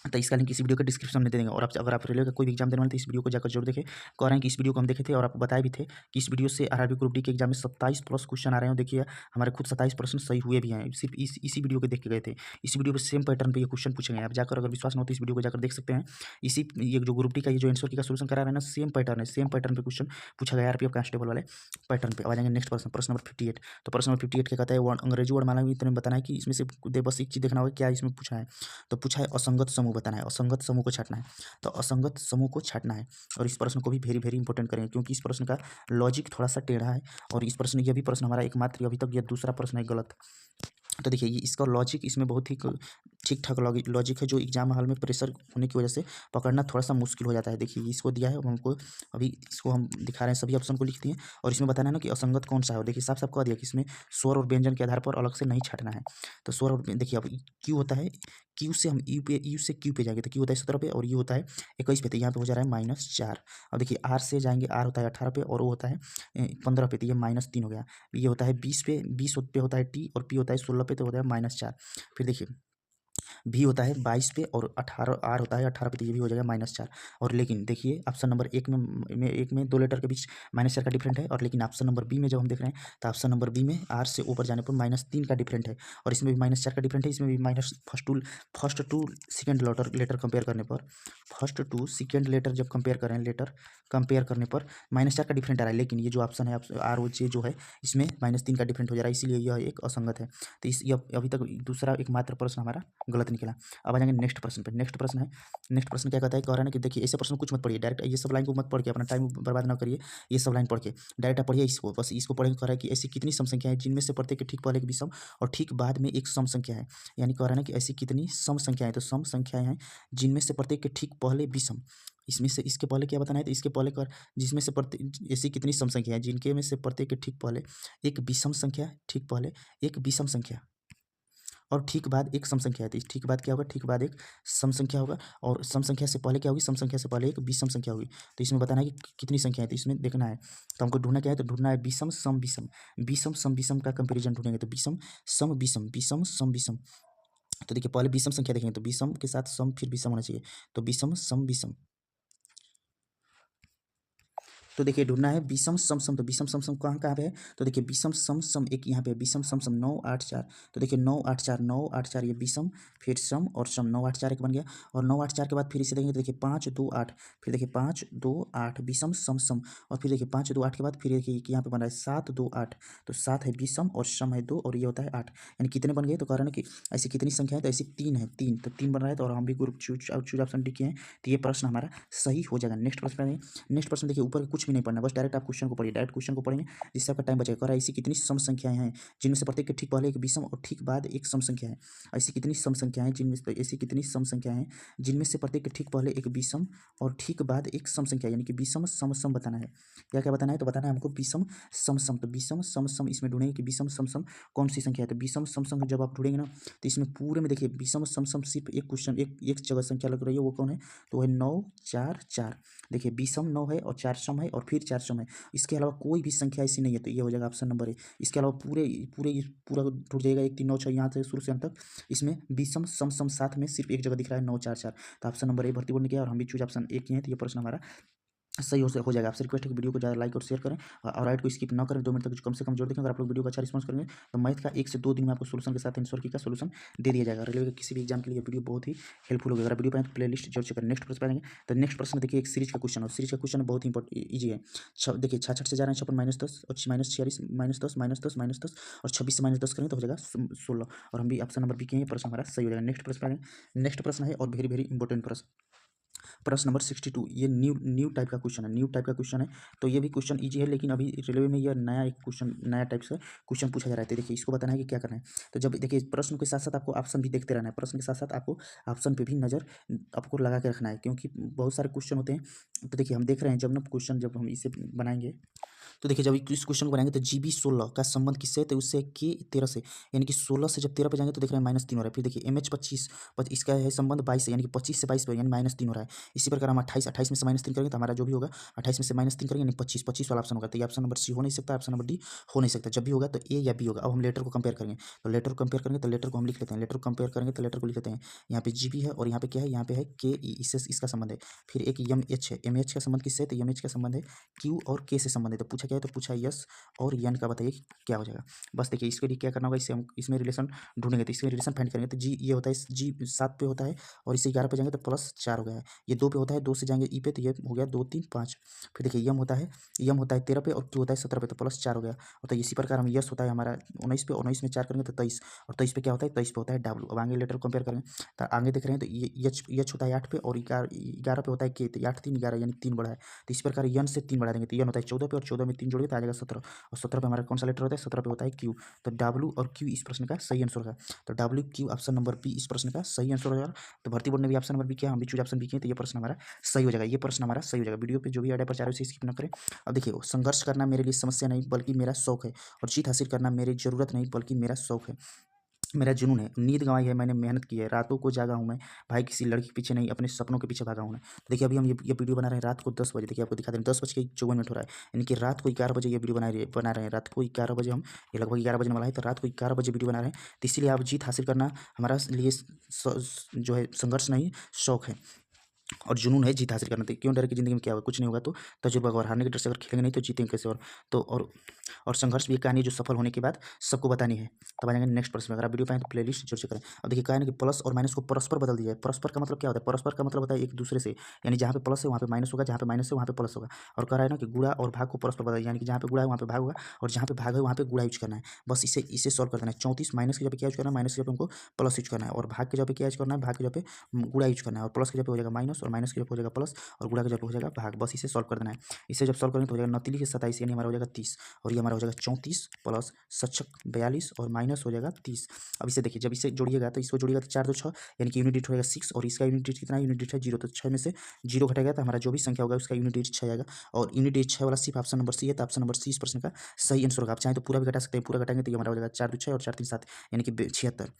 Speaker 1: तो इसका लिंक इस वीडियो के डिस्क्रिप्शन में दे देंगे। और आप अगर आप रेलवे का कोई भी एग्जाम देने वाले तो इस वीडियो को जाकर जरूर देखें। कह रहे हैं कि इस वीडियो को हम देखे थे और आपको बताए भी थे कि इस वीडियो से आरआरबी ग्रुप डी के एग्जाम में 27+ क्वेश्चन आ रहे हैं। देखिए हमारे खुद 27% सही हुए भी हैं, सिर्फ इसी वीडियो को देख के गए थे। इसी वीडियो पर सेम पैटर्न पर ये क्वेश्चन पूछे गए हैं। आप जाकर अगर विश्वास न हो तो इस वीडियो को जाकर देख सकते हैं। इसी ये जो ग्रुप डी का ये जो आंसर की का सोल्यूशन करा रहे हैं ना, सेम पैटर्न है, सेम पैटर्न पर क्वेश्चन पूछा गया आरपीएफ कांस्टेबल वाले पैटर्न पे। आ जाएंगे नेक्स्ट प्रश्न, प्रश्न नंबर 58। तो प्रश्न नंबर 58 क्या कहता है, अंग्रेजी वर्णमाला में तुम्हें बताना है कि इसमें से बस एक चीज देखना होगा क्या इसमें पूछा है। तो पूछा है असंगत समूह बताना है, असंगत समूह को छाटना है। तो असंगत समूह को छाटना है। और इस प्रश्न को भी वेरी वेरी इंपॉर्टेंट करेंगे क्योंकि इस प्रश्न का लॉजिक थोड़ा सा टेढ़ा है। और इस प्रश्न ये भी प्रश्न हमारा एकमात्र अभी तक यह दूसरा प्रश्न है गलत। तो देखिए ये इसका लॉजिक इसमें बहुत ही ठीक ठाक लॉजिक है, जो एग्जाम हॉल में प्रेशर होने की वजह से पकड़ना थोड़ा सा मुश्किल हो जाता है। देखिए इसको दिया है हमको, अभी इसको हम दिखा रहे हैं, सभी ऑप्शन को लिख दिए और इसमें बताना है ना कि असंगत कौन सा है। देखिए साफ साफ कह दिया कि इसमें स्वर और व्यंजन के आधार पर अलग से नहीं छाटना है। तो स्वर और देखिए अब क्यू होता है, क्यू से हम यू से क्यू पे जाएंगे तो क्यू होता है 17 पे और यू होता है 21 पे, तो यहाँ पे हो जा रहा है -4। अब देखिए आर से जाएंगे, आर होता है 18 पे और वो होता है 15 पे, तो ये -3 हो गया। ये होता है 20 पे, 20 पे होता है टी और पी होता है 16 पे, तो होता है -4। फिर देखिए भी होता है 22 पे और 18 आर होता है 18 पे, तो ये भी हो जाएगा -4। और लेकिन देखिए ऑप्शन नंबर एक में 2 लेटर के बीच -4 का डिफरेंट है। और लेकिन ऑप्शन नंबर बी में जब हम देख रहे हैं तो ऑप्शन नंबर बी में आर से ऊपर जाने पर -3 का डिफरेंट है और इसमें भी -4 का डिफरेंट है। इसमें भी first to second letter compare करने पर, फर्स्ट टू सेकेंड लेटर जब कंपेयर करें, लेटर कंपेयर करने पर -4 का डिफरेंट आ रहा है। लेकिन ये जो ऑप्शन है आर ओ जे जो है इसमें -3 का डिफरेंट हो जा रहा है, इसीलिए यह एक असंगत है। तो इस अभी तक दूसरा एकमात्र प्रश्न हमारा गलत निकला। अब आ जाएंगे नेक्स्ट प्रश्न पे। नेक्स्ट प्रश्न है, नेक्स्ट प्रश्न क्या कहता है, कह रहा है ना कि देखिए ऐसे प्रश्न कुछ मत पढ़िए, डायरेक्ट ये सब लाइन को मत पढ़ के अपना टाइम बर्बाद ना करिए। ये सब लाइन पढ़ के डायरेक्ट आप पढ़िए इसको, बस इसको पढ़ेंगे। कह रहा है कि ऐसी कितनी सम संख्या है जिनमें से प्रत्येक के ठीक पहले एक विषम और ठीक बाद में एक सम संख्या है। यानी कह रहा है ना कि ऐसी कितनी सम संख्याएं, तो सम संख्याएं हैं जिनमें से प्रत्येक के ठीक पहले विषम। इसमें से इसके पहले क्या बताना है, तो इसके पहले कर जिसमें से प्रत्येक ऐसी कितनी सम संख्या है जिनके में से प्रत्येक के ठीक पहले एक विषम संख्या, ठीक पहले एक विषम संख्या और ठीक बाद एक सम संख्या है। तो इस ठीक बाद क्या होगा, ठीक बाद एक सम संख्या होगा और सम संख्या से पहले क्या होगी, सम संख्या से पहले एक विषम संख्या होगी। तो इसमें बताना है कि कितनी संख्या है, तो इसमें देखना है। तो हमको ढूंढना क्या है, तो ढूंढना है विषम सम विषम, विषम सम विषम का कंपेरिजन ढूंढेंगे। तो विषम सम विषम, विषम सम विषम। तो देखिए पहले विषम संख्या देखेंगे, तो विषम के साथ सम फिर विषम होना चाहिए, तो विषम सम विषम। तो देखिए ढूंढना है विषम सम सम, तो विषम सम सम कहाँ कहाँ पे है, तो देखिए विषम सम सम एक यहाँ पे विषम सम सम 9 8 4। तो देखिए 9 8 4 9 8 4 ये विषम फिर सम और सम, 9 8 4 एक बन गया। और 9 8 4 के बाद फिर इसे देखेंगे तो देखिए 5 2 8, फिर देखिए 5 2 8 विषम सम सम। और फिर देखिए 5 2 8 के बाद फिर देखिए यहाँ पे बन रहा है 7 2 8, तो 7 है विषम और सम है 2 और ये होता है 8। यानी कितने बन गए, तो कह रहे हैं कि ऐसी कितनी संख्या है, तो ऐसी 3 है, 3 तो 3 बन रहा है। तो और हम भी ग्रुप चूज ऑप्शन डी किए हैं, तो ये प्रश्न हमारा सही हो जाएगा। नेक्स्ट प्रश्न, नेक्स्ट प्रश्न देखिए ऊपर कुछ भी नहीं पढ़ना, बस डायरेक्ट आप क्वेश्चन को पढ़िए, डायरेक्ट क्वेश्चन को पढ़ेंगे जिससे आपका टाइम बचेगा। कह रहा है ऐसी कितनी सम संख्याएं हैं जिनमें से प्रत्येक के ठीक पहले एक विषम और ठीक बाद एक सम संख्या है। ऐसी कितनी सम संख्याएं जिनमें से, ऐसी कितनी सम संख्याएं हैं जिनमें से प्रत्येक के ठीक पहले एक विषम और ठीक बाद एक सम संख्या, यानी कि विषम सम सम बताना है। क्या क्या बताना है, तो बताना है हमको विषम सम सम। तो विषम सम सम इसमें ढूंढेंगे कि विषम सम सम कौन सी संख्या है। तो विषम सम सम जब आप ढूंढेंगे ना, तो इसमें पूरे में देखिए विषम सम सम सिर्फ एक क्वेश्चन एक जगह संख्या लग रही है, वो कौन है, तो है 9 4 4। देखिए विषम 9 है और 4 सम है और फिर 4 सम है, इसके अलावा कोई भी संख्या ऐसी नहीं है। तो ये हो जाएगा ऑप्शन नंबर ए। इसके अलावा पूरा टूट जाएगा 1 3 9 6 यहाँ से शुरू से अंत तक। इसमें विषम सम सम साथ में सिर्फ एक जगह दिख रहा है 9 4 4। तो ऑप्शन नंबर ए भर्ती बोर्ड ने किया और हम भी चूज ऑप्शन ए किए हैं, तो ये प्रश्न हमारा सही हो जाएगा। आपसे रिक्वेस्ट है कि वीडियो को ज़्यादा लाइक और शेयर करें और राइट को स्किप ना करें, 2 मिनट तक कम से कम जोड़ देखें। अगर आप लोग वीडियो का अच्छा रिस्पांस करेंगे तो मैथ का 1 से 2 दिन में आपको सोल्यूशन के साथ आंसर की का सोल्यूशन दे दिया जाएगा। रेलवे के किसी भी एग्जाम के लिए वीडियो बहुत ही हेल्पफुल होगा। अगर वीडियो पाएँ तो प्ले लिस्ट जरूर चेक करें। नेक्स्ट प्रश्न पाएंगे, तो नेक्स्ट प्रश्न देखिए एक सीरीज का क्वेश्चन, और सीरीज का क्वेश्चन बहुत ही ईजी है। देखिए 66 से जा रहे हैं 56 -10 और -46 -10 -10 और 26 से -10 करेंगे तो हो जाएगा 16। और हम भी ऑप्शन नंबर बी के हैं, प्रश्न हमारा सही हो जाएगा। नेक्स्ट प्रश्न पाएंगे, नेक्स्ट प्रश्न है और वेरी वेरी इंपॉर्टेंट प्रश्न, प्रश्न नंबर 62। ये न्यू टाइप का क्वेश्चन है, न्यू टाइप का क्वेश्चन है। तो ये भी क्वेश्चन इजी है, लेकिन अभी रेलवे में यह नया एक क्वेश्चन, नया टाइप से क्वेश्चन पूछा जा रहा है। तो देखिए इसको बताना है कि क्या करना है। तो जब देखिए प्रश्न के साथ साथ आपको ऑप्शन भी देखते रहना है, प्रश्न के साथ साथ आपको ऑप्शन पे भी नज़र आपको लगा के रखना है, क्योंकि बहुत सारे क्वेश्चन होते हैं। तो देखिए हम देख रहे हैं जब ना क्वेश्चन जब हम इसे बनाएंगे तो देखिए जब इस क्वेश्चन को बनाएंगे तो GB 16 का संबंध किससे है, तो उससे K 13 से, यानी कि 16 से जब 13 पे जाएंगे तो देख रहे हैं -3 हो रहा है। फिर देखिए MH 25, इसका है संबंध 22 से, यानी कि 25 से 22 पे, यानी -3 हो रहा है। इसी प्रकार हम 28 में से -3 करेंगे तो हमारा जो भी होगा 28 में से -3 करेंगे, यानी 25 वाला ऑप्शन होगा। तो ये ऑप्शन नंबर सी हो नहीं सकता, ऑप्शन नंबर डी हो नहीं सकता। जब भी होगा तो ए या बी होगा। अब हम लेटर को कंपेयर करेंगे, तो लेटर को कंपेयर करेंगे तो लेटर को हम लिख लेते हैं, लेटर को कंपेयर करेंगे तो लेटर को लिख लेते हैं। यहाँ पे GB है और यहाँ पे क्या है, यहाँ पे है के, इससे इसका संबंध है। फिर एक MH है, MH का संबंध किससे है, तो MH का संबंध है Q और K से संबंध है। तो पूछा क्या है, तो पूछा यस और यन का, बताइए क्या हो जाएगा। बस देखिए इसके लिए क्या करना होगा, इससे हम इसमें रिलेशन ढूंढेंगे, तो इसमें रिलेशन फाइंड करेंगे। तो जी ये होता है, जी 7 पे होता है और इसे 11 पे जाएंगे तो +4 हो गया है। ये 2 पे होता है, 2 से जाएंगे ई पे तो ये हो गया 2 3 5। फिर देखिए यम होता है, 13 पे और Q होता है 17 पे, तो +4 हो गया। और तो इसी प्रकार हम यस होता है हमारा 19 पे, 19 में 4 करेंगे तो 23, और 23 पे क्या होता है, 23 पे होता है W। अब आगे लेटर कंपेयर करेंगे तो आगे देख रहे हैं तो ये यच होता है 8 पे और 11 पे होता है के, तो 8 3 11 यानी 3 बढ़ा है। तो इस प्रकार यन से 3 बढ़ा देंगे तो यन होता है 14 पे और 14 में 3 जोड़िए तो आ जाएगा 17, और 17 पे हमारा कौन सा लेटर होता है, 17 पे होता है Q। तो W और Q इस प्रश्न का सही आंसर होगा। तो WQ ऑप्शन नंबर बी इस प्रश्न का सही आंसर हो जाएगा। तो भर्ती बोर्ड ने भी ऑप्शन नंबर बी किया, हम भी चूज ऑप्शन बी किए, तो ये प्रश्न हमारा सही हो जाएगा। ये प्रश्न हमारा सही हो जाएगा। वीडियो पे जो भी आइडिया प्रचार है उसे स्किप न करें। अब देखिए संघर्ष करना मेरे लिए समस्या नहीं बल्कि मेरा शौक है, और जीत हासिल करना मेरी जरूरत नहीं बल्कि मेरा शौक है, मेरा जुनून है। नींद गंवाई है मैंने, मेहनत की है, रातों को जागा हूँ मैं, भाई किसी लड़की के पीछे नहीं अपने सपनों के पीछे भागा हूँ मैं। तो देखिए अभी हम ये वीडियो बना रहे हैं रात को 10 बजे। देखिए आपको दिखा दें 10:54 हो रहा है, यानी कि रात को 11 बजे ये वीडियो बना रहे हैं। रात को 11 बजे हम, ये लगभग 11 बजने वाला है, तो रात को 11 बजे वीडियो बना रहे हैं। तो इसीलिए आप जीत हासिल करना हमारा लिए जो है संघर्ष नहीं शौक है, और जुनून है जीत हासिल करना। तो क्यों डर की ज़िंदगी में क्या होगा, कुछ नहीं होगा। तो तजुर्बा और हारने के डर से अगर खेलेंगे नहीं तो जीतेंगे कैसे। और तो और संघर्ष भी एक कहानी है जो सफल होने के बाद सबको बतानी है। तब आ जाएंगे नेक्स्ट प्रश्न में। अगर आप वीडियो पाएँ तो प्लेलिस्ट जरूर से करें। अब देखिए कहा है कि प्लस और माइनस को परस्पर बदल दिया है। परस्पर का मतलब क्या होता है, परस्पर का मतलब होता है एक दूसरे से, यानी जहाँ पे प्लस है वहाँ पे माइनस होगा, जहाँ पे माइनस है वहाँ पे प्लस होगा। और कह रहा है ना कि गुणा और भाग को परस्पर बदल, यानी कि जहाँ पे गुणा है वहाँ पे भाग होगा, और जहाँ पे भाग है वहाँ पे गुणा यूज करना है। बस इसे सॉल्व कर देना है। 34 माइनस की जगह पे क्या यूज करना है, माइनस की जगह पे हमको प्लस यूज करना है, और भाग की जगह पे क्या यूज करना है, भाग की जगह पे गुणा यूज करना है, और प्लस की जगह पे हो जाएगा माइनस, और माइनस की जगह पे हो जाएगा प्लस, और गुणा का जब हो जाएगा भाग। बस इसे सॉल्व कर देना है। इसे जब सॉल्व करेंगे तो हो जाएगा 29 के 27, यानी हमारा हो जाएगा 30, और ये हमारा हो जाएगा 34 प्लस 42 और माइनस हो जाएगा 30। अब इसे देखिए जब इसे जोड़िएगा तो इसको जोड़िएगा तो 4 2 6, यानी कि यूनिट डिजिट हो जाएगा 6, और इसका यूनिट डिजिट कितना है, यूनिट डिजिट है 0, तो 6 में से 0 घटेगा तो हमारा जो भी संख्या होगा उसका यूनिट डिजिट 6 आएगा। और यूनिट डिजिट 6 वाला सिर्फ ऑप्शन नंबर सी है, तो ऑप्शन नंबर सी इस प्रश्न का सही आंसर होगा। आप चाहें तो पूरा भी घटा सकते हैं, पूरा घटाएंगे तो ये हमारा हो जाएगा 4 2 6 और 4 3 7, यानी कि 76,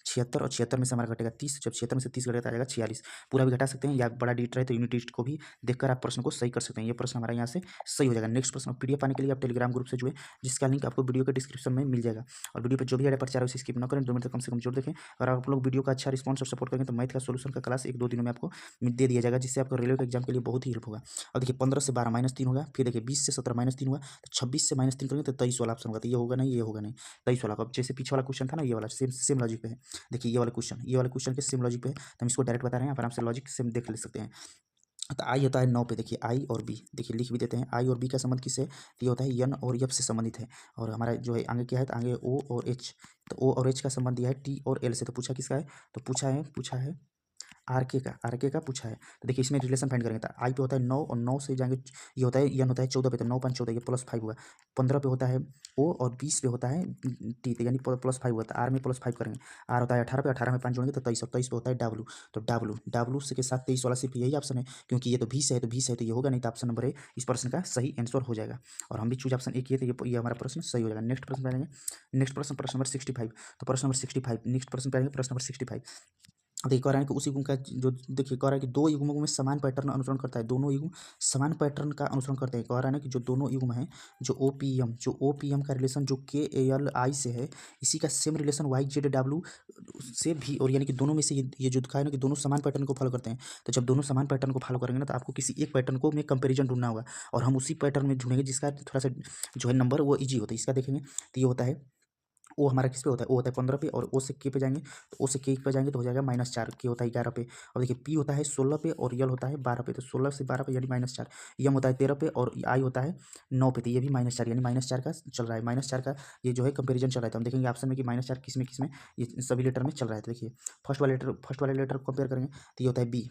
Speaker 1: 76, और 76 में से हमारा घटेगा 30, जब 76 में से 30 घटेगा तो आ जाएगा 46। पूरा भी घटा सकते हैं, या बड़ा डिजिट रहे तो यूनिट डिजिट को भी देखकर आप प्रश्न को सही कर सकते हैं। ये प्रश्न हमारा यहाँ से सही हो जाएगा। नेक्स्ट प्रश्न पीडीएफ पाने के लिए आप टेलीग्राम ग्रुप से जुड़े, जिसका लिंक आपको वीडियो के डिस्क्रिप्शन में मिल जाएगा। और वीडियो पर जो भी आइडिया प्रचार है उसे स्किप न करें, 2 मिनट तक कम से कम जोड़ देखें। और आप लोग वीडियो का अच्छा रिस्पॉन्स और सपोर्ट करेंगे तो मैथ का सोल्यूशन का क्लास 1-2 दिनों में आपको दे दिया जाएगा, जिससे आपको रेलवे के एग्जाम के लिए बहुत ही हेल्प होगा। और देखिए 15 से 12 -3 होगा, फिर देखिए 20 से 17 -3 हुआ, तो 26 से -3 करेंगे तो 23 वाला ऑप्शन होगा। तो ये होगा नहीं, ये होगा नहीं, 23 वाला। अब जैसे पीछे वाला क्वेश्चन था ना, ये वाला सेम लॉजिक पे है। देखिए ये वाला क्वेश्चन के सेम लॉजिक पे है, तो हम इसको डायरेक्ट बता रहे हैं, आप आराम से लॉजिक सेम देख ले सकते हैं। तो आई होता है 9 पे, देखिए आई और बी, देखिए लिख भी देते हैं। आई और बी का संबंध किससे है, तो ये होता है एन और एफ से संबंधित है। और हमारा जो है आगे क्या है, तो आगे ओ और एच, तो ओ और एच का संबंध दिया है टी और एल से। तो पूछा किसका है, तो पूछा है आर के का पूछा है। तो देखिए इसमें रिलेशन फाइंड करेंगे, तो आई पे होता है 9 और 9 से जाएंगे, ये होता है एन होता है 14 पे, तो 9 5 14, ये +5 हुआ। 15 पे होता है ओ और 20 पे होता है टी, तो यानी +5 हुआ। तो आर में +5 करेंगे। आर होता है 18 पे, 18 में 5 जोड़ेंगे तो 23, और 23 पे होता है डब्लू। तो डब्लू से के साथ 23 वाला सिर्फ यही ऑप्शन है, क्योंकि ये तो 20 है, तो ये होगा नहीं, तो ऑप्शन नंबर ए इस प्रश्न का सही आंसर हो जाएगा। और हम भी चूज ऑप्शन ए किए, तो ये हमारा प्रश्न सही हो जाएगा। नेक्स्ट प्रश्न पे आएंगे। नेक्स्ट प्रश्न नंबर 65। तो प्रश्न नंबर 65, नेक्स्ट प्रश्न पे आएंगे, प्रश्न नंबर 65। देखिए कह रहा है कि उस युग्म का जो, देखिए कह रहा है कि दो युग्मों में समान पैटर्न अनुसरण करता है, दोनों युग्म समान पैटर्न का अनुसरण करते हैं। कह रहा है ना कि जो दोनों युग्म हैं, जो OPM का रिलेशन जो KALI से है, इसी का सेम रिलेशन YZW से भी, और यानी कि दोनों में से ये जो दिखाया ना कि दोनों समान पैटर्न को फॉलो करते हैं। तो जब दोनों समान पैटर्न को फॉलो करेंगे ना, तो आपको किसी एक पैटर्न को में कंपेरिजन ढूंढना होगा, और हम उसी पैटर्न में ढूंढेंगे जिसका थोड़ा सा जो है नंबर वो ईजी होता है। इसका देखेंगे तो ये होता है ओ, हमारा किस पे होता है, ओ होता है 15 पे, और ओ से के पे जाएंगे, तो ओ से के पे जाएंगे तो हो जाएगा -4, के होता है 11 पे। और देखिए पी होता है 16 पे और यल होता है 12 पे, तो 16 से 12 पे यानी -4। यम होता है 13 पे और आई होता है 9 पे, तो ये भी -4, यानी -4 का चल रहा है। -4 का ये जो है कंपेरिजन चल रहा है। तो हम देखेंगे ऑप्शन में कि -4 किस में ये सभी लेटर में चल रहा है। तो देखिए फर्स्ट वाले लेटर को कंपेयर करेंगे तो ये होता है बी,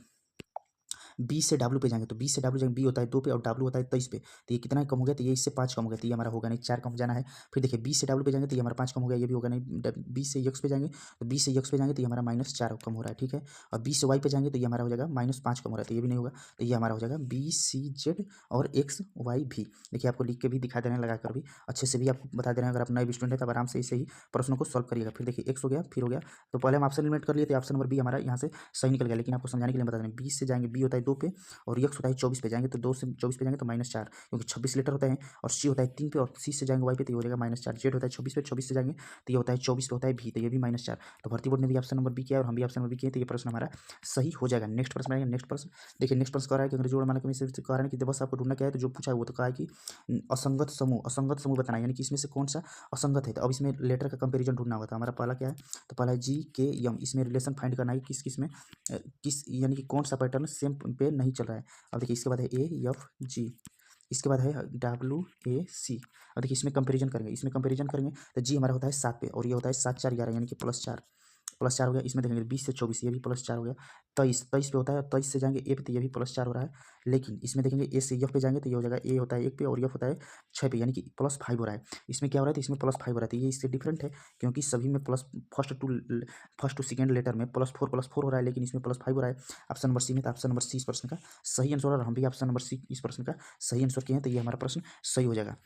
Speaker 1: बी से डब्ल्यू पे जाएंगे तो बी से डब्ल्यू जाएंगे, बी होता है 2 पे और डब्ल्यू होता है 23 पे, तो ये कितना कम हो गया, तो ये इससे 5 कम हो गया, तो ये हमारा होगा नहीं, 4 कम जाना है। फिर देखिए बी से डब्ल्यू पे जाएंगे तो ये हमारा 5 कम हो गया, ये भी होगा नहीं। बी से यक्स पे जाएंगे तो बी से यक्स पे जाएंगे तो ये हमारा -4 कम हो रहा है, ठीक है। और बी से वाई पे जाएंगे तो ये हमारा हो जाएगा -5 कम हो रहा है, तो ये भी नहीं होगा, तो ये हमारा हो जाएगा बी सी जेड और एक्स वाई भी। देखिए आपको लिख के भी दिखा दे रहे हैं, लगा कर भी अच्छे से भी आपको बता दे रहे हैं, अगर आप नए स्टूडेंट है तो आराम से इसे ही प्रश्नों को सॉल्व करिएगा। फिर देखिए एक्स हो गया, फिर हो गया, तो पहले हम ऑप्शन एलिमिनेट कर लिए थे, ऑप्शन नंबर बी हमारा यहाँ से सही निकल गया, लेकिन आपको समझाने के लिए बता दें, 20 से जाएंगे, बी होता है 2 पे और यक्स होता है 24 पे, जाएंगे तो 2 से 24 पे जाएंगे तो -4, क्योंकि 26 लेटर होता है, और सी होता है 3 पे, और सी से जाएंगे वाई पे तो ये हो जाएगा -4, जेड होता है 24 पे, 24 से जाएंगे तो ये होता है 24 पे होता है भी, तो ये भी -4। तो भर्ती बोर्ड ने भी ऑप्शन नंबर बी किया और हम भी ऑप्शन नंबर बी किए, तो ये प्रश्न हमारा सही हो जाएगा। नेक्स्ट प्रश्न आएगा, नेक्स्ट प्रश्न देखिए, नेक्स्ट प्रश्न कह रहा है कि अंग्रेजी वर्णमाला में से कह रहा है कि बस आपको ढूंढना क्या है, तो जो पूछा है वो तो कहा है कि असंगत समूह बताना है, यानी कि इसमें से कौन सा असंगत है। तो अब इसमें लेटर का कंपेरिजन ढूंढना होगा, तो हमारा पहला क्या है, तो पहला है जी के यम, इसमें रिलेशन फाइंड करना है किस किस में किस, यानी कि कौन सा पैटर्न सेम पे नहीं चल रहा है। अब देखिए इसके बाद है ए एफ जी, इसके बाद है डब्ल्यू ए सी। और देखिए इसमें कंपैरिजन करेंगे, इसमें कंपैरिजन करेंगे तो जी हमारा होता है 7 पे और ये होता है 7 4 11, यानी कि +4 हो गया। इसमें देखेंगे 20 से 24, ये भी +4 हो गया। 23 पे होता है, 23 से जाएंगे ए पे तो ये भी +4 हो रहा है। लेकिन इसमें देखेंगे ए से एफ पे जाएंगे तो ये हो जाएगा, ए होता है 1 पे और एफ होता है 6 पे, यानी कि +5 हो रहा है। इसमें क्या हो रहा है, तो इसमें +5 हो रहा है, तो ये इससे डिफरेंट है, क्योंकि सभी में plus first to second letter में +4 हो रहा है, लेकिन इसमें +5 हो रहा है ऑप्शन नंबर सी में। तो ऑप्शन नंबर सी इस प्रश्न का सही आंसर, और हम भी ऑप्शन नंबर सी इस प्रश्न का सही आंसर किए हैं, तो ये हमारा प्रश्न सही हो जाएगा।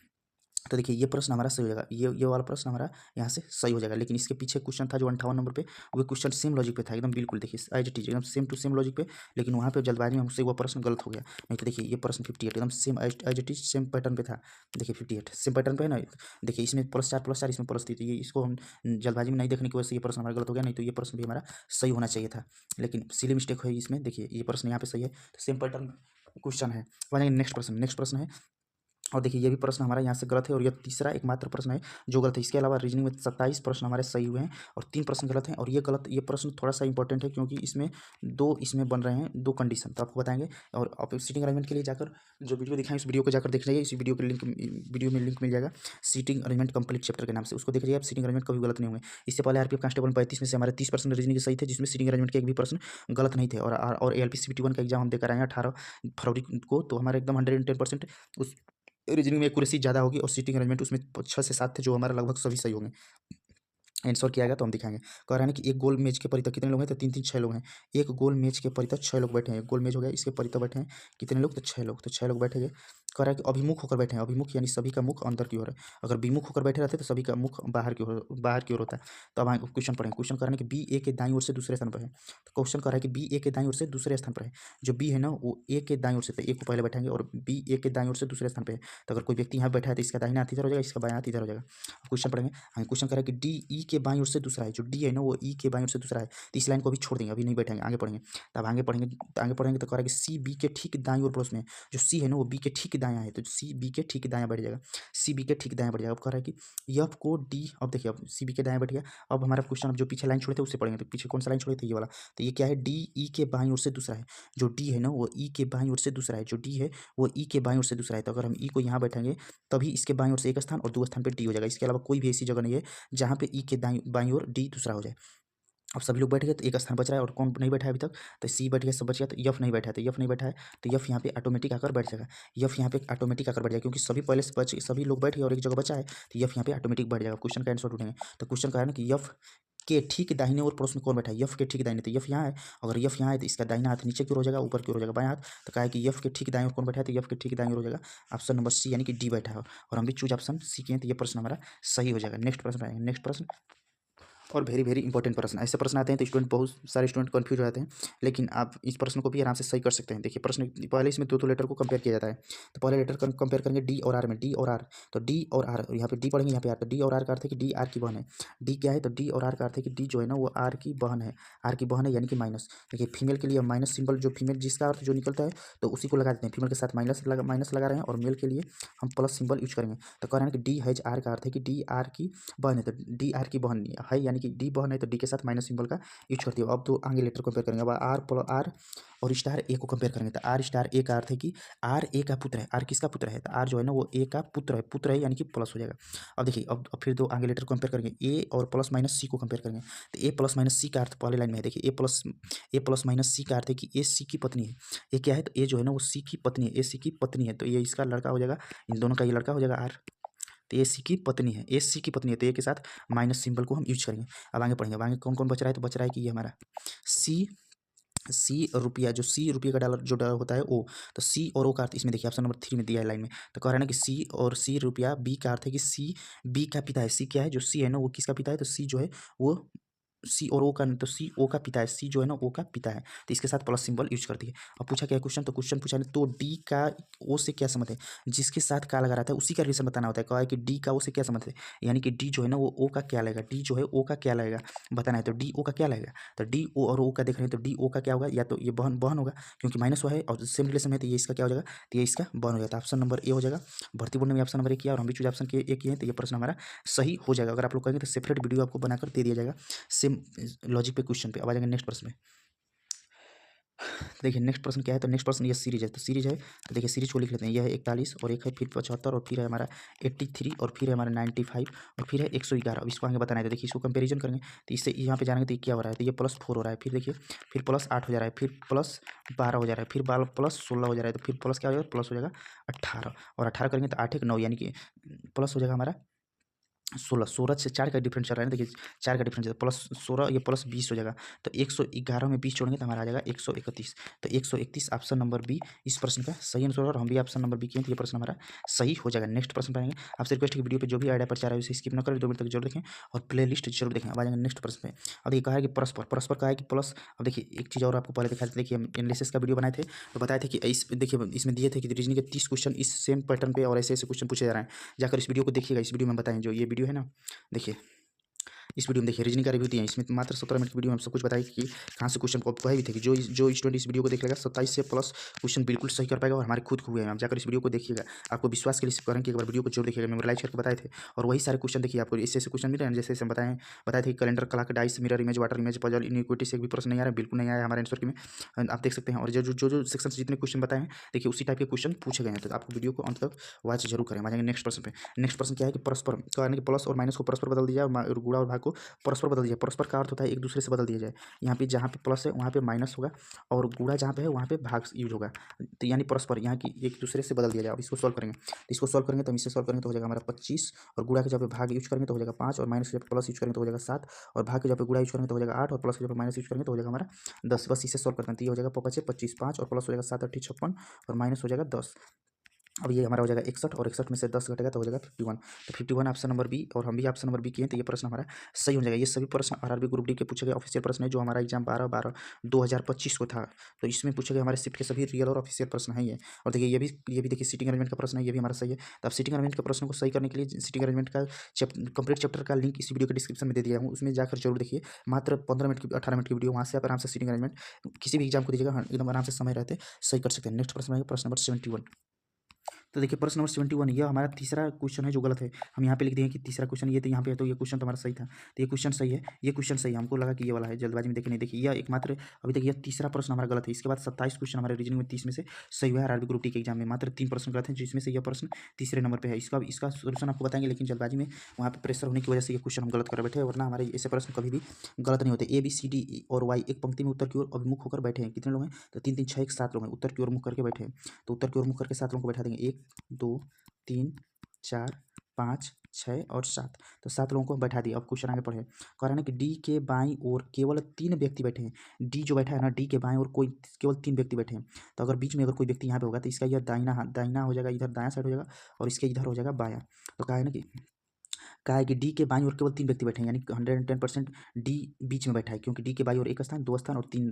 Speaker 1: तो देखिए ये प्रश्न हमारा सही हो जाएगा, ये वाला प्रश्न हमारा यहाँ से सही हो जाएगा। लेकिन इसके पीछे क्वेश्चन था जो 58 नंबर पे, वो क्वेश्चन सेम लॉजिक पे था एकदम, बिल्कुल देखिए एज इट इज एकदम सेम टू सेम लॉजिक पे, लेकिन वहाँ पे जल्दबाजी में हमसे वो प्रश्न गलत हो गया। नहीं तो देखिए ये प्रश्न 58 एकदम same as it is same pattern पे था। देखिए 58 सेम पैटर्न पे है ना, देखिए इसमें +4 इसमें +3, तो ये इसको हम जल्दबाजी में नहीं देखने की वजह से ये प्रश्न हमारा गलत हो गया, नहीं तो ये प्रश्न भी हमारा सही होना चाहिए था, लेकिन सिली मिस्टेक हुई इसमें। देखिए ये प्रश्न यहाँ पे सही है, तो सेम पैटर्न क्वेश्चन है। नेक्स्ट प्रश्न है, और देखिए ये भी प्रश्न हमारा यहाँ से गलत है, और यह तीसरा एकमात्र प्रश्न है जो गलत है। इसके अलावा रीजनिंग में 27 प्रश्न हमारे सही हुए हैं और 3 प्रश्न गलत हैं, और ये प्रश्न थोड़ा सा इंपॉर्टेंट है, क्योंकि इसमें इसमें बन रहे हैं 2 कंडीशन, तो आपको बताएंगे। और आप सीटिंग अरेंजमेंट के लिए जाकर जो वीडियो दिखाएं उस वीडियो को जाकर देख लीजिए, इस वीडियो में लिंक मिल जाएगा सीटिंग अरेंजमेंट कंप्लीट चैप्टर के नाम से, उसको देख लीजिए आप। सीटिंग अरेंजमेंट कभी गलत नहीं होंगे। इससे पहले आरपीएफ कांस्टेबल 35 में से हमारे 30% रीजनिंग के सही थे, जिसमें सीटिंग अरेंजमेंट के एक भी प्रश्न गलत नहीं थे। और एलपी सीपीटी 1 का एग्जाम हम देकर आए हैं 18 फरवरी को, तो हमारे एकदम 110% उस रीजनिंग में एक्यूरेसी ज़्यादा होगी, और सीटिंग अरेंजमेंट उसमें 6 से 7 थे जो हमारा लगभग सभी सही होंगे। आंसर किया गया तो हम दिखाएंगे। कह रहा है कि एक गोल मेज के परितः कितने लोग हैं, तो 3 6 लोग हैं। एक गोल मेज के परितः 6 लोग बैठे हैं, एक गोल मेज हो गया, इसके परितः बैठे हैं कितने लोग, तो 6 लोग, तो 6 लोग बैठे गए। कह रहा है कि अभिमुख होकर बैठे हैं, अभिमुख यानी सभी का मुख अंदर की ओर है, अगर विमुख होकर बैठे रहते तो सभी का मुख बाहर की ओर होता है। तो अब आगे क्वेश्चन पढ़ेंगे। क्वेश्चन कह रहा है कि बी ए के दाईं ओर से दूसरे स्थान पर है, तो क्वेश्चन कह रहा है कि बी ए के दाईं ओर से दूसरे स्थान पर है। जो बी है ना वो ए के दाईं ओर से, तो ए को पहले बैठाएंगे, और बी ए के दाईं ओर से दूसरे स्थान पर है, तो अगर कोई व्यक्ति यहाँ बैठा है तो इसका दाहिना हाथ इधर हो जाएगा, इसका बायां हाथ इधर हो जाएगा। क्वेश्चन पढ़ेंगे। हमें क्वेश्चन कह रहा है कि डी ई के बाईं ओर से दूसरा है, जो डी है ना वो ई के बाईं ओर से दूसरा है, तो इस लाइन को अभी छोड़ देंगे, अभी नहीं बैठेंगे, आगे पढ़ेंगे। तब आगे पढ़ेंगे तो कह रहा है कि सी बी के ठीक दाईं ओर पड़ोस में है, जो सी है ना वो बी के ठीक दायां है, तो सी बी के ठीक दायां बैठ जाएगा, सी बी के ठीक दायां बैठ जाएगा। अब कह रहा है कि एफ को डी, अब देखिए अब सी बी के दायां बैठ गया। अब हमारा क्वेश्चन, अब जो पीछे लाइन छोड़े थे उससे पढ़ेंगे, तो पीछे कौन सा लाइन छोड़े थे, ये वाला, तो ये क्या है, डी ई के बाईं ओर से दूसरा है, जो डी है ना वो ई के बाईं ओर से दूसरा है, जो डी है वो ई के बाईं ओर से दूसरा है। तो अगर हम ई को यहाँ बैठेंगे तभी इसके बाईं ओर से एक स्थान और 2 स्थान पर डी हो जाएगा। इसके अलावा कोई भी ऐसी जगह नहीं है जहाँ पे ई के बाईं ओर डी दूसरा हो जाए। अब सभी लोग बैठ गए तो एक स्थान बच रहा है, और कौन नहीं बैठा है अभी तक, तो सी बैठ गया, सब बच गया। तो यफ नहीं बैठा है, तो यफ नहीं बैठा है, तो यफ यहाँ पे ऑटोमेटिक आकर बैठ जाएगा, यफ यहाँ पे ऑटोमेटिक आकर बैठ जाएगा, क्योंकि सभी पहले से सभी लोग बैठ गए और एक जगह बचा है, तो यफ यहाँ पे ऑटोमेटिक बैठ जाएगा। क्वेश्चन का आंसर ढूंढेंगे, तो क्वेश्चन का है ना कि यफ के ठीक दाहिने और पड़ोस में कौन बैठा है, यफ के ठीक दाहिने, तो यफ यहाँ है, अगर यफ यहाँ है तो इसका दाहिना हाथ नीचे की ओर हो जाएगा, ऊपर की ओर हो जाएगा बायां हाथ। तो कहा है कि यफ के ठीक दाएं ओर कौन बैठा है, तो यफ के ठीक दाएं ओर हो जाएगा ऑप्शन नंबर सी, यानी कि डी बैठा है, और हम भी चूज ऑप्शन सी किए, तो ये प्रश्न हमारा सही हो जाएगा। नेक्स्ट प्रश्न आएगा, नेक्स्ट प्रश्न और वेरी इंपॉर्टेंट प्रश्न। ऐसे प्रश्न आते हैं तो स्टूडेंट, बहुत सारे स्टूडेंट कंफ्यूज हो जाते हैं, लेकिन आप इस प्रश्न को भी आराम से सही कर सकते हैं। देखिए प्रश्न पहले इसमें दो लेटर को कंपेयर किया जाता है, तो पहले लेटर कंपेयर करेंगे डी और आर में, डी और आर, तो डी और आर, यहाँ पे डी पढ़ेंगे, यहाँ पे आर, तो डी और आर का अर्थ है कि डी आर की बहन है। डी क्या है, तो डी और आर का अर्थ है कि डी जो है ना वो आर की बहन है, आर की बहन है, यानी कि माइनस। देखिए फीमेल के लिए माइनस सिंबल, जो फीमेल जिसका अर्थ जो निकलता है तो उसी को लगा देते हैं, फीमेल के साथ माइनस लगा रहे हैं, और मेल के लिए हम प्लस सिंबल यूज करेंगे। तो कह रहे हैं कि डी हैज आर का अर्थ है कि डी आर की बहन है, तो डी आर की बहन है, यानी यानी कि डी बहन है तो डी के साथ माइनस सिंबल का यूज करती है। अब तो आगे लेटर कंपेयर करेंगे। अब आर और स्टार ए को कंपेयर करेंगे तो आर स्टार ए का अर्थ है कि आर ए का पुत्र है। आर किसका पुत्र है? तो आर जो है ना वो ए का पुत्र है यानी कि प्लस हो जाएगा। अब देखिए अब फिर दो आगे लेटर कंपेयर करेंगे। ए और प्लस माइनस सी को कंपेयर करेंगे तो ए प्लस माइनस सी का अर्थ पहले लाइन में है। देखिए ए प्लस माइनस सी का अर्थ है कि ए सी की पत्नी है। ये क्या है? तो ए जो है ना वो सी की पत्नी है। ए सी की पत्नी है तो ये इसका लड़का हो जाएगा, इन दोनों का ये लड़का हो जाएगा आर। तो ए सी की पत्नी है, ए सी की पत्नी है तो ए के साथ माइनस सिंबल को हम यूज करेंगे। अब आगे पढ़ेंगे। अब आगे कौन कौन बच रहा है? तो बच रहा है कि ये हमारा सी रुपया, जो सी रुपये का डॉलर जो डॉलर होता है ओ, तो सी और ओ का अर्थ इसमें देखिए ऑप्शन नंबर 3 में दिया है लाइन में। तो कह रहा है ना कि सी और सी रुपया, बी का अर्थ है कि सी बी का पिता है। सी क्या है? जो सी है ना वो किसका पिता है? तो सी जो है वो सी और ओ का, तो सी ओ का पिता है। सी जो है ना ओ का पिता है तो इसके साथ प्लस सिंबल यूज करती है। अब पूछा क्या है क्वेश्चन? तो क्वेश्चन पूछा है तो डी का ओ से क्या संबंध है? जिसके साथ का लगा रहता है उसी का रिलेशन बताना होता है। कहा है कि डी का ओ से क्या संबंध है, यानी कि डी जो है ना वो ओ का क्या लगेगा, डी जो है ओ का क्या लगेगा बताना है। तो डी ओ का क्या लगेगा? तो डी ओ और ओ का देख रहे हैं तो डी ओ का क्या होगा? या तो ये बहन बहन होगा क्योंकि माइनस हुआ है और सेम रिलेशन है तो ये इसका क्या हो जाएगा? तो ये इसका बहन हो जाता है। ऑप्शन नंबर ए हो जाएगा। भर्ती बोर्ड ने भी ऑप्शन नंबर ए किया और हम भी चूज ऑप्शन के ए किए हैं तो ये प्रश्न हमारा सही हो जाएगा। अगर आप लोग कहेंगे तो सेपरेट वीडियो आपको बनाकर दे दिया जाएगा सेम लॉजिक पे क्वेश्चन पे। अब आ जाएंगे नेक्स्ट प्रश्न में। देखिए नेक्स्ट प्रश्न क्या है? तो नेक्स्ट प्रश्न ये सीरीज है तो सीरीज है तो देखिए सीरीज को लिख लेते हैं। यह है 41 और एक है फिर 75 और फिर है हमारा 83 और फिर है हमारा 95 और फिर है 111। अब इसको आगे बताना है तो देखिए इसको कंपेरिजन करेंगे तो इससे यहाँ पे जानेंगे तो ये क्या हो रहा है? तो ये +4 हो रहा है, फिर देखिए फिर +8 हो जा रहा है, फिर +12 हो जा रहा है, फिर +16 हो जा रहा है, तो फिर प्लस क्या हो जाएगा? प्लस हो जाएगा 18 और 18 करेंगे तो 8 1 9 यानी कि प्लस हो जाएगा हमारा 16 से 4 का डिफरेंस चल रहा है ना। देखिए 4 का डिफरेंस है +16 ये +20 हो जाएगा तो 111 में 20 जोड़ेंगे तो हमारा आ जाएगा 131। तो 131 ऑप्शन नंबर बी इस प्रश्न का सही आंसर और हम भी ऑप्शन नंबर बी किए तो ये प्रश्न हमारा सही हो जाएगा। नेक्स्ट प्रश्न पाएंगे। आपसे रिक्वेस्ट है कि वीडियो पे जो भी आइडिया प्रचार है उसे स्किप न करें, 2 मिनट तक जरूर देखें और प्ले लिस्ट जरूर देखें। अब आ जाएंगे नेक्स्ट प्रश्न में। अब ये कहा है कि परस्पर कहा है कि प्लस। अब देखिए एक चीज़ और आपको पहले दिखाए थे, देखिए हम एनालिसिस का वीडियो बनाए थे तो बताए थे कि इस देखिए इसमें दिए थे कि रीजनिंग के 30 क्वेश्चन इस सेम पैटर्न पे और ऐसे ऐसे क्वेश्चन पूछे जा रहे हैं। जाकर इस वीडियो को देखिएगा। इस वीडियो में बताएं जो ये वीडियो है ना, देखिए इस वीडियो में देखिए रीजनिंग का रिव्यू दिया है। इसमें मात्र 17 मिनट की वीडियो में हम सब कुछ बताएं कि कहाँ से क्वेश्चन को कहे भी थे कि जो स्टूडेंट इस वीडियो को देख लेगा 27 से प्लस क्वेश्चन बिल्कुल सही कर पाएगा और हमारे खुद हुए हैं। आप जाकर इस वीडियो को देखिएगा। आपको विश्वास के लिए करें कि एक बार वीडियो को जरूर देखिएगा। मेमोराइज करके बताए थे और वही सारे क्वेश्चन देखिए आपको ऐसे ऐसे क्वेश्चन मिल रहे हैं जैसे हम बताए थे। Calendar clock dice mirror image water image puzzle iniquity से एक भी प्रश्न नहीं आ रहा है, बिल्कुल नहीं आया हमारे आंसर की में, आप देख सकते हैं। और जो सेक्शन से जितने क्वेश्चन बताए हैं देखिए उसी टाइप के क्वेश्चन पूछे गए हैं तो आपको वीडियो को अंत तक वॉच जरूर करें। आ जाएंगे नेक्स्ट प्रश्न पे। नेक्स्ट प्रश्न क्या है कि परस्पर कहने कि प्लस और माइनस को परस्पर बदल दिया और गुणा और भाग को परस्पर बदल दिया। परस्पर का अर्थ होता है एक दूसरे से बदल दिया जाए। यहाँ पे जहाँ पे प्लस है वहाँ पे माइनस होगा और गुणा जहाँ पे है वहाँ पे भाग यूज होगा। तो यानी परस्पर यहाँ की एक दूसरे से बदल दिया जाए। अब इसको सॉल्व करेंगे तो इसको सॉल्व करेंगे तो हम इससे सॉल्व करेंगे तो हो जाएगा हमारा 25 और गुणा के जब पे भाग यूज करेंगे तो हो जाएगा 5 और माइनस के जब प्लस यूज करेंगे तो हो जाएगा 7 और भाग के जब पे गुणा यूज करेंगे तो हो जाएगा 8 और प्लस के जब माइनस यूज करेंगे तो हो जाएगा हमारा 10। बस इसे सॉल्व करते हैं तो ये हो जाएगा 25 5 और प्लस हो जाएगा 7 8 56 और माइनस हो जाएगा 10। अब ये हमारा हो जाएगा 61 और 61 में से 10 घटेगा तो हो जाएगा 51। तो 51 ऑप्शन नंबर बी और हम भी ऑप्शन नंबर बी किए तो ये प्रश्न हमारा सही हो जाएगा। ये सभी प्रश्न आरआरबी ग्रुप डी के पूछे गए ऑफिशियल प्रश्न है जो हमारा एग्जाम 12/12/2025 को था। तो इसमें पूछे गए हमारे शिफ्ट के सभी रियल और ऑफिशियल प्रश्न है ये। और देखिए ये भी देखिए सीटिंग अरेंजमेंट का प्रश्न है, ये भी हमारा सही है। तो आप सीटिंग अरेंजमेंट के प्रश्न को सही करने के लिए सीटिंग अरेंजमेंट का कंप्लीट चैप्टर का लिंक इस वीडियो के डिस्क्रिप्शन में दे दिया हूँ, उसमें जाकर जरूर देखिए। मात्र 15 मिनट की 18 मिनट की वीडियो, वहाँ से आप आराम से सीटिंग अरेंजमेंट किसी भी एग्जाम को दीजिएगा, हाँ, एकदम आराम से समय रहते सही कर सकते हैं। नेक्स्ट प्रश्न है प्रश्न नंबर 71। तो देखिए प्रश्न नंबर 71 यह हमारा तीसरा क्वेश्चन है जो गलत है। हम यहाँ पे लिख दिए कि तीसरा क्वेश्चन ये तो यहाँ पे है तो ये क्वेश्चन तो हमारा सही था। तो ये क्वेश्चन सही है, ये क्वेश्चन सही है। हमको लगा कि ये वाला है, जल्दबाजी में देखे नहीं। देखिए यह एकमात्र अभी तक यह तीसरा प्रश्न हमारा गलत है। इसके बाद 27 क्वेश्चन हमारे रीजनिंग में 30 में से सही हुआ है। आरआरबी ग्रुप डी के एग्जाम में मात्र 3 प्रश्न गलत हैं जिसमें से यह प्रश्न तीसरे नंबर पर है। इसका सोल्यूशन आपको बताएंगे लेकिन जल्दबाजी में वहाँ पर प्रेशर होने की वजह से ये क्वेश्चन हम गलत कर बैठे, वरना हमारे ऐसे प्रश्न कभी भी गलत नहीं होते। ए बी सी डी और वाई एक पंक्ति में उत्तर की ओर अभिमुख होकर बैठे हैं। कितने लोग हैं? तो 3 3 6 1 7 लोग हैं। उत्तर की ओर मुख करके बैठे हैं तो उत्तर की ओर मुख करके 7 लोगों को बैठा देंगे। 1 2 3 4 5 6 और 7, तो 7 लोगों को बैठा दिया। अब क्वेश्चन आगे पढ़े। कह रहा है कि डी के बाईं ओर केवल 3 व्यक्ति बैठे हैं। डी जो बैठा है ना, डी के बाईं ओर कोई केवल 3 व्यक्ति बैठे हैं। तो अगर बीच में अगर कोई व्यक्ति यहाँ पे होगा तो इसका यह दाहिना हो जाएगा, इधर दायां साइड हो जाएगा और इसके इधर हो जाएगा बायां। तो कहा है ना कि डी के बाईं ओर केवल 3 व्यक्ति बैठे हैं, यानी 110% डी बीच में बैठा है क्योंकि डी के बाईं ओर 1 स्थान 2 स्थान और 3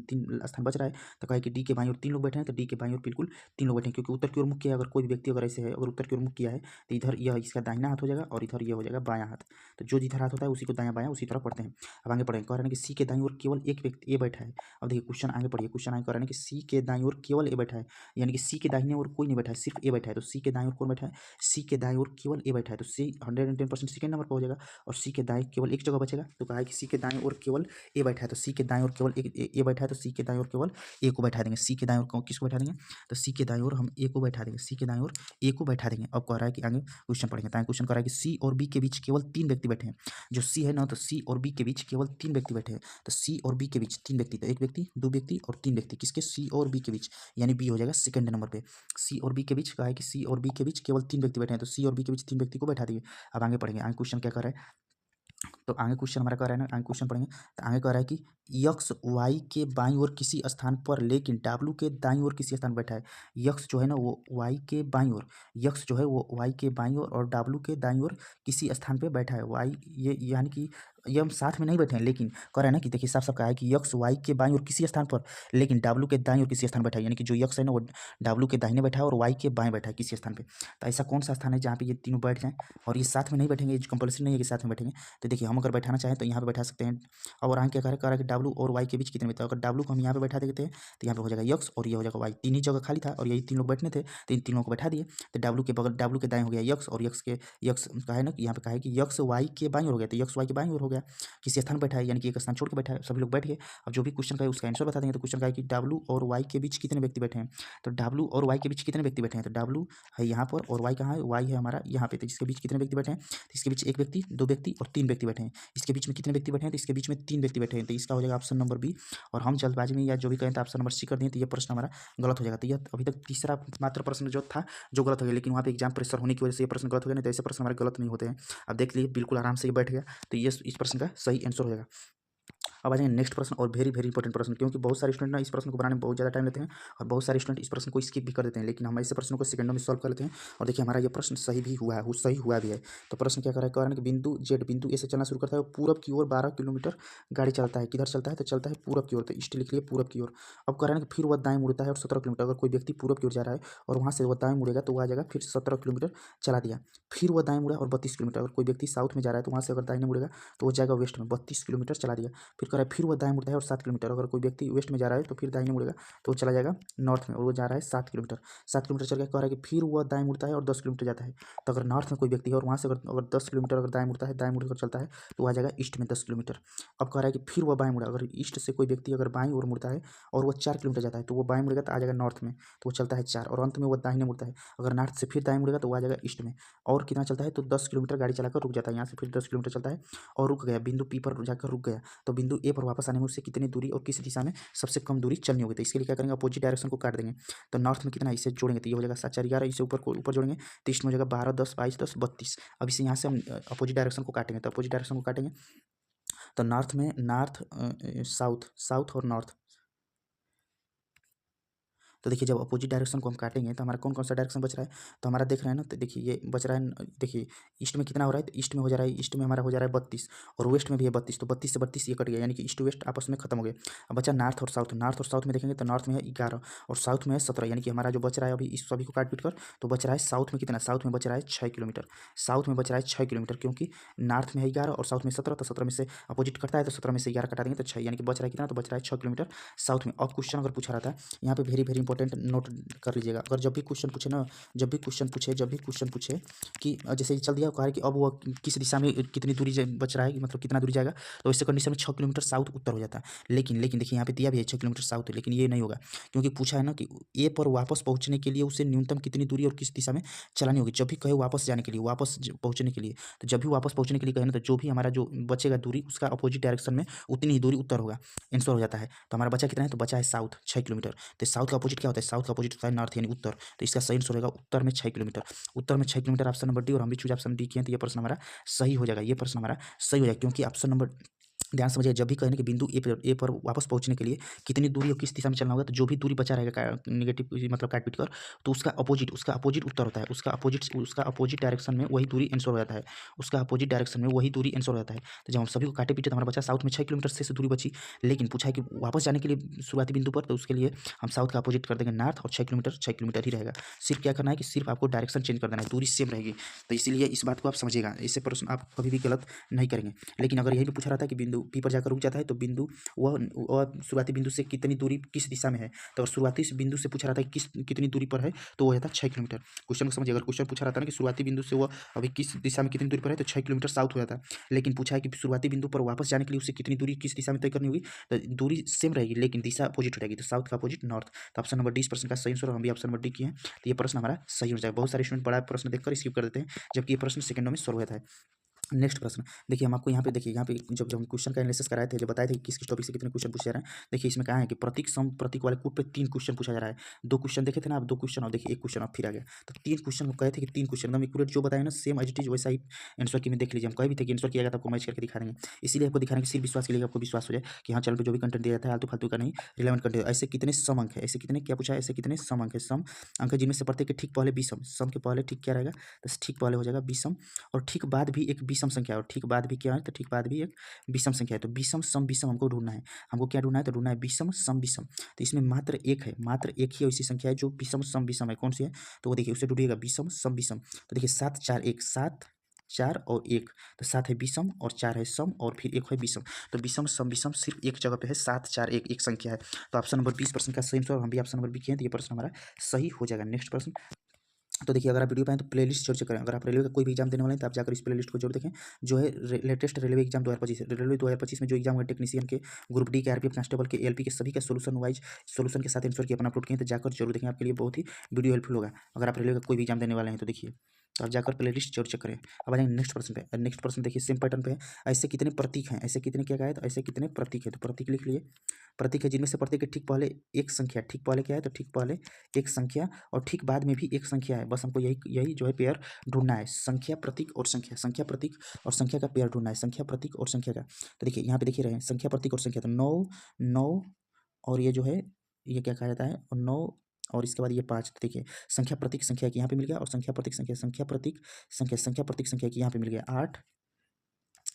Speaker 1: स्थान बच रहा है। तो कहा है कि डी के बाईं ओर 3 लोग बैठे हैं तो डी के बाईं ओर बिल्कुल 3 लोग बैठे हैं क्योंकि उत्तर की ओर मुख किया है। अगर कोई भी व्यक्ति अगर ऐसे है, अगर उत्तर की ओर मुख किया है तो इधर यह इसका दाहिना हाथ हो जाएगा और इधर यह हो जाएगा बायां हाथ। तो जो जिधर हाथ होता है उसी को दायां बायां उसी तरह पढ़ते हैं। अब आगे पढ़ें। कह रहे हैं कि सी के दाईं ओर केवल एक व्यक्ति ए बैठा है। अब देखिए क्वेश्चन आगे पढ़िए। क्वेश्चन आगे कह रहे हैं कि सी के दाईं ओर केवल ए बैठा है, यानी कि सी के दाहिने ओर कोई नहीं बैठा है, सिर्फ ए बैठा है। तो सी के दाईं ओर कौन बैठा है? सी के दाईं ओर केवल ए बैठा है। तो सी 110% सेकंड नंबर पर हो जाएगा, और सी के दाएं केवल एक जगह बचेगा, तो कहा है कि सी के दाएं ओर केवल ए बैठा है, तो सी के दाएं ओर केवल ए बैठा है, तो सी के दाएं ओर केवल ए को बैठा देंगे। सी के दाएं ओर किसको बैठा देंगे, तो सी के दाएं ओर हम ए को बैठा देंगे, सी के दाएं ओर ए को बैठा देंगे। अब कह रहा है कि आगे क्वेश्चन पढ़ेंगे, तो क्वेश्चन कह रहा है कि सी और बी के बीच केवल 3 व्यक्ति बैठे हैं। जो सी है ना, तो सी और बी के बीच केवल 3 व्यक्ति बैठे हैं, तो सी और बी के बीच 3 व्यक्ति, तो एक व्यक्ति, दो व्यक्ति और 3 व्यक्ति, किसके, सी और बी के बीच, यानी बी हो जाएगा सेकंड नंबर पे। सी और बी के बीच कहा है कि सी और बी के बीच केवल 3 व्यक्ति बैठे हैं, तो सी और बी के बीच 3 व्यक्ति को बैठा दिए। अब आगे पढ़ेंगे, आगे क्वेश्चन क्या कर रहा है, तो आगे क्वेश्चन हमारा कह रहा है ना, आगे क्वेश्चन पढ़ेंगे, तो आगे कह रहा है कि यक्स वाई के बाईं ओर किसी स्थान पर लेकिन डब्ल्यू के दाईं ओर किसी स्थान पर बैठा है। यक्स जो है ना वो वाई के बाईं ओर, यक्स जो है वो वाई के बाईं ओर और डब्ल्यू के दाईं ओर किसी स्थान पे बैठा है। वाई ये यानी कि ये हम साथ में नहीं बैठे हैं, लेकिन कह रहा है ना कि देखिए साफ साफ कहा है कि यक्स वाई के बाईं ओर किसी स्थान पर लेकिन डब्ल्यू के दाईं ओर किसी स्थान पर बैठा है, यानी कि जो यक्स है ना वो डब्ल्यू के दाहिने बैठा है और वाई के बाएं बैठा है किसी स्थान पे। तो ऐसा कौन सा स्थान है जहाँ पे ये तीनों बैठ जाएं, और ये साथ में नहीं बैठेंगे, ये कंपल्सरी नहीं है कि साथ में बैठेंगे। तो देखिए हम अगर बैठाना चाहें तो यहाँ पे बैठा सकते हैं। और आगे क्या कह रहा है कि डब्ल्यू और वाई के बीच कितने बैठते हैं, अगर डब्ल्यू को हम यहाँ पे बैठा देते हैं तो यहाँ पे हो जाएगा यक्स और ये हो जाएगा वाई, तीन ही जगह खाली था और यही 3 लोग बैठने थे, तो इन 3 लोगों को बैठा दिए। तो डब्ल्यू के बगल, डब्ल्यू के दाएं हो गया यक्स, और यक्स के यक्स कहा है ना कि यहाँ पे कहा है कि यक्स वाई के बाईं ओर हो गया, तो यक्स वाई के बाईं ओर हो गया, किसी स्थान बैठा है, यानी कि एक स्थान छोड़ के बैठा है, सभी लोग बैठ गए। अब जो भी क्वेश्चन का है उसका आंसर बता देंगे। तो क्वेश्चन का है कि डब्ल्यू और वाई के बीच कितने व्यक्ति बैठे हैं, तो डब्ल्यू और वाई के बीच कितने व्यक्ति बैठे हैं, तो डब्ल्यू है यहाँ पर और वाई कहाँ है, वाई है हमारा यहाँ पे, तो इसके बीच कितने व्यक्ति बैठे हैं, तो इसके बीच एक व्यक्ति, दो व्यक्ति और 3 व्यक्ति बैठे हैं। इसके बीच में कितने व्यक्ति बैठे हैं, तो इसके बीच में 3 व्यक्ति बैठे हैं, तो इसका हो जाएगा ऑप्शन नंबर बी। और हम जल्दबाजी में या जो भी कहें तो ऑप्शन नंबर सी कर दें, तो ये प्रश्न हमारा गलत हो जाएगा। तो यह अभी तक तीसरा मात्र प्रश्न जो था जो गलत हो गया, लेकिन वहाँ पे एग्जाम प्रेशर होने की वजह से ये प्रश्न गलत हो गया, नहीं तो ऐसे प्रश्न हमारे गलत नहीं होते हैं। अब देख लीजिए बिल्कुल आराम से ये बैठ गया, तो ये इस प्रश्न का सही आंसर हो जाएगा। अब आ जाएंगे नेक्स्ट प्रश्न, और वेरी वेरी इंपॉर्टेंट प्रश्न, क्योंकि बहुत सारे स्टूडेंट ना इस प्रश्न को बनाने में बहुत ज़्यादा टाइम लेते हैं और बहुत सारे स्टूडेंट इस प्रश्न को स्किप भी कर देते हैं, लेकिन हम ऐसे प्रश्नों को सेकंडों में सॉल्व कर लेते हैं। और देखिए हमारा ये प्रश्न सही भी हुआ है, सही हुआ भी है। तो प्रश्न क्या कर रहा है, कह रहा है कि बिंदु जेड, बिंदु ए से चलना शुरू करता है और पूरब की ओर 12 किलोमीटर गाड़ी चलता है, किधर चलता है, तो चलता है पूरब की ओर, तो ईस्ट लिख लिए पूरब की ओर। अब कह रहा है कि फिर वह दाएं मुड़ता है और 17 किलोमीटर, अगर कोई व्यक्ति पूरब की ओर जा रहा है और वहाँ से वह दाएं मुड़ेगा तो वह आ जाएगा फिर 17 किलोमीटर चला दिया। फिर वह दाएं मुड़ा और 32 किलोमीटर, अगर कोई व्यक्ति साउथ में जा रहा है तो वहाँ से अगर दाएं मुड़ेगा तो वो जाएगा वेस्ट में, 32 किलोमीटर चला दिया। फिर कह रहा है फिर वह दाएं मुड़ता है और 7 किलोमीटर, अगर कोई व्यक्ति वेस्ट में जा रहा है तो फिर दाहिने मुड़ेगा तो वो चला जाएगा नॉर्थ में और वो जा रहा है 7 किलोमीटर। 7 किलोमीटर चल के कह रहा है कि फिर वह दाएं मुड़ता है और 10 किलोमीटर जाता है। तो अगर नॉर्थ में कोई व्यक्ति है और वहाँ से अगर 10 किलोमीटर अगर दाएं मुड़ता है, दाएं मुड़कर चलता है तो वो आ जाएगा ईस्ट में 10 किलोमीटर। अब कह रहा है कि फिर वह बाएं मुड़ा, अगर ईस्ट से कोई व्यक्ति अगर बाएं ओर मुड़ता है और वो 4 किलोमीटर जाता है तो वो बाएं मुड़ेगा तो आ जाएगा नॉर्थ में, तो वो चलता है 4, और अंत में वो दाहिने मुड़ता है, अगर नॉर्थ से फिर दाएं मुड़ेगा तो वो आ जाएगा ईस्ट में। और कितना चलता है, तो 10 किलोमीटर गाड़ी चलाकर रुक जाता है, यहाँ से फिर 10 किलोमीटर चलता है और रुक गया, बिंदु पी पर जाकर रुक गया। तो बिंदु ए पर वापस आने में उससे कितनी दूरी और किस दिशा में सबसे कम दूरी चलनी होगी, तो इसके लिए क्या करेंगे, अपोजिट डायरेक्शन को काट देंगे। तो नॉर्थ में कितना, इसे जोड़ेंगे तो ये हो जाएगा 7 4 11, इसे ऊपर जोड़ेंगे तो ईस्ट में हो जाएगा 12 10 22 10 32। अब इसे यहाँ से हम अपोजिट डायरेक्शन को काटेंगे, तो अपोजिट डायरेक्शन को काटेंगे तो नॉर्थ में नॉर्थ, साउथ, साउथ और नॉर्थ। तो देखिए जब अपोजिट डायरेक्शन को हम काटेंगे तो हमारा कौन कौन सा डायरेक्शन बच रहा है, तो हमारा देख रहे हैं ना, तो देखिए ये बच रहा है, देखिए ईस्ट में कितना हो रहा है, तो ईस्ट में हो जा रहा है, ईस्ट में हमारा हो जा रहा है 32 और वेस्ट में भी है 32, तो 32 से 32 ये कट गया, यानी कि ईस्ट वेस्ट आपस में खत्म हो गए। अब बचा नॉर्थ और साउथ, नॉर्थ और साउथ में देखेंगे तो नॉर्थ में है 11 और साउथ में है 17, यानी कि हमारा जो बच रहा है अभी इस सभी को काट पीट कर तो बच रहा है साउथ में कितना, साउथ में बच रहा है 6 किलोमीटर, साउथ में बच रहा है 6 किलोमीटर, क्योंकि नॉर्थ में है 11 और साउथ में 17, तो 17 में से अपोजिट कटता है तो 17 में से 11 कटा देंगे तो 6, यानी कि बच रहा है कितना, तो बच रहा है 6 किलोमीटर साउथ में। अब क्वेश्चन अगर पूछा रहा था यहाँ पे वेरी वेरी इंपॉर्टेंट नोट कर लीजिएगा, अगर जब भी क्वेश्चन पूछे ना, जब भी क्वेश्चन पूछे कि जैसे चल दिया कहा है कि अब वो किस दिशा में कितनी दूरी बच रहा है, कि मतलब कितना दूरी जाएगा, तो इससे कंडीशन में 6 किलोमीटर साउथ उत्तर हो जाता है। लेकिन देखिए यहाँ पे दिया भी है 6 किलोमीटर साउथ, लेकिन ये नहीं होगा, क्योंकि पूछा है ना कि ए पर वापस पहुंचने के लिए उसे न्यूनतम कितनी दूरी और किस दिशा में चलानी होगी। जब भी कहे वापस जाने के लिए, वापस पहुंचने के लिए, तो जब भी वापस पहुंचने के लिए कहे ना, तो जो भी हमारा जो बचेगा दूरी उसका अपोजिट डायरेक्शन में उतनी ही दूरी उत्तर होगा, आंसर हो जाता है। तो हमारा बचा कितना है, तो बचा है साउथ 6 किलोमीटर। तो साउथ का अपोजिट क्या होता है, साउथ का अपोजिट होता है नॉर्थ यानी उत्तर, तो इसका सही आंसर होगा उत्तर में 6 किलोमीटर, उत्तर में 6 किलोमीटर ऑप्शन नंबर डी, और हम भी चूज ऑप्शन डी किए तो ये प्रश्न हमारा सही हो जाएगा, ये प्रश्न हमारा सही हो जाएगा, क्योंकि ऑप्शन नंबर, ध्यान समझिए, जब भी कहें कि बिंदु ए पर वापस पहुंचने के लिए कितनी दूरी और किस दिशा में चलना होगा, तो जो भी दूरी बचा रहेगा नेगेटिव मतलब काट पीट कर, तो उसका अपोजिट उत्तर होता है, उसका अपोजिट डायरेक्शन में वही दूरी आंसर हो जाता है, उसका अपोजिट डायरेक्शन में वही दूरी आंसर हो जाता है। तो जब हम सभी को काटे पीटे तो हमारा बचा साउथ में 6 किलोमीटर से दूरी बची, लेकिन पूछा है कि वापस जाने के लिए शुरुआती बिंदु पर, तो उसके लिए हम साउथ का अपोजिट कर देंगे नॉर्थ, और 6 किलोमीटर ही रहेगा। सिर्फ क्या करना है कि सिर्फ आपको डायरेक्शन चेंज कर देना है, दूरी सेम रहेगी, तो इसीलिए इस बात को आप समझिएगा, इससे प्रश्न आप कभी भी गलत नहीं करेंगे। लेकिन अगर यही भी पूछा रहता है कि बिंदु बिंदु पी पर जाकर रुक जाता है तो बिंदु वह शुरुआती बिंदु से कितनी दूरी किस दिशा में है। तो अगर शुरुआती बिंदु से पूछा रहता है कितनी दूरी पर है तो वो रहता है 6 किलोमीटर। क्वेश्चन को समझिए, अगर क्वेश्चन पूछा रहता है ना कि शुरुआती बिंदु से वह अभी किस दिशा में कितनी दूरी पर है तो 6 किलोमीटर साउथ हो जाता है। लेकिन पूछा है कि शुरुआती बिंदु पर वापस जाने के लिए उसे कितनी दूरी किस दिशा में तय करनी होगी, तो दूरी सेम रहेगी लेकिन दिशा अपोजिट हो जाएगी, तो साउथ का अपोजिट नॉर्थ। तो ऑप्शन नंबर डी इस प्रश्न का सही आंसर, हम भी ऑप्शन नंबर डी किए हैं, तो ये प्रश्न हमारा सही हो जाएगा। बहुत सारे स्टूडेंट बड़ा प्रश्न देखकर स्किप कर देते हैं जबकि ये प्रश्न सेकंडों में सॉल्व होता है। नेक्स्ट प्रश्न देखिए, हम आपको यहाँ पे देखिए, यहाँ पे जब हम क्वेश्चन का एनालिसिस कराए थे, जब बताए थे कि किस टॉपिक से कितने क्वेश्चन पूछे जा रहे हैं, देखिए इसमें कहा है कि प्रतीक सम प्रतीक वाले कूट पे 3 क्वेश्चन पूछा जा रहा है। 2 क्वेश्चन देखे थे ना आप, 2 क्वेश्चन और देखिए 1 क्वेश्चन अब फिर आ गया, तो 3 क्वेश्चन हम कहे थे कि 3 क्वेश्चन एकदम एक्यूरेट जो बताए ना सेम एज इट इज वैसा ही आंसर की में देख लीजिए। हम कहे भी थे कि आंसर किया गया तो आपको मैच करके दिखा देंगे, इसीलिए आपको दिखाने के सिर्फ विश्वास के लिए आपको विश्वास हो जाए कि हाँ चैनल पे जो भी कंटेंट दिया जाता है आलतू फालतू का नहीं, रिलेवेंट कंटेंट। ऐसे कितने सम अंक है, ऐसे कितने क्या पूछा है, ऐसे कितने सम अंक है, सम अंक है जिनमें से प्रत्येक के ठीक पहले विषम, सम के पहले ठीक क्या रहेगा, तो ठीक पहले हो जाएगा विषम, और ठीक बाद भी एक विषम संख्या, और ठीक बाद भी क्या है, तो ठीक बाद भी एक विषम संख्या है। तो विषम सम विषम हमको ढूंढना है, हमको क्या ढूंढना है, तो ढूंढना है विषम सम विषम। तो इसमें मात्र एक है, मात्र एक ही ऐसी संख्या है जो विषम सम विषम है, कौन सी है, तो वो देखिए उसे ढूंढिएगा विषम सम विषम। तो देखिए 7 4 1, 7 4 और 1, तो 7 है विषम और 4 है सम और फिर 1 है विषम। तो विषम सम विषम सिर्फ एक जगह पे है, 7 4 1 एक संख्या है। तो ऑप्शन नंबर 20 प्रश्न का सही आंसर, हम भी ऑप्शन नंबर बी किए हैं, तो ये प्रश्न हमारा सही हो जाएगा। नेक्स्ट प्रश्न, तो देखिए अगर आप वीडियो पे हैं तो प्लेलिस्ट जरूर चेक करें। अगर आप रेलवे का कोई भी एग्जाम देने वाले हैं तो आप जाकर इस प्लेलिस्ट को जरूर देखें, जो है लेटेस्ट रेलवे एग्जाम 2025 रेलवे 2025 में जो एग्जाम हुए टेक्नीशियन के, ग्रुप डी के, आरपीएफ कांस्टेबल के, एलपी के, सभी का सोल्यूशन वाइज सोल्यूशन के साथ आंसर की अपना अपलोड किए, तो जाकर जरूर देखें, आपके लिए बहुत ही वीडियो हेल्पफुल होगा अगर आप रेलवे का कोई भी एग्जाम देने वाले हैं तो। देखिए तो आप जाकर प्लेलिस्ट जरूर चेक करें। अब आ जाएंगे नेक्स्ट प्रश्न पे। नेक्स्ट प्रश्न देखिए सेम पैटर्न पे है, ऐसे कितने प्रतीक हैं, ऐसे कितने क्या कहा है, तो ऐसे कितने प्रतीक है, तो प्रतीक लिख लिए। प्रतीक है जिनमें से प्रतीक के ठीक पहले एक संख्या, ठीक पहले क्या है, तो ठीक पहले एक संख्या और ठीक बाद में भी एक संख्या है। बस हमको यही यही जो है पेयर ढूंढना है, संख्या प्रतीक और संख्या, संख्या प्रतीक और संख्या का पेयर ढूंढना है, संख्या प्रतीक और संख्या का। तो देखिए यहाँ पे देखिए रहे हैं संख्या प्रतीक और संख्या, तो 9 9 और ये जो है ये क्या कहा जाता है, और 9 और इसके बाद ये 5। तो देखिए संख्या प्रतीक संख्या की यहाँ पे मिल गया, और संख्या प्रतीक संख्या, संख्या प्रतीक संख्या, संख्या प्रतीक संख्या की यहाँ पे मिल गया 8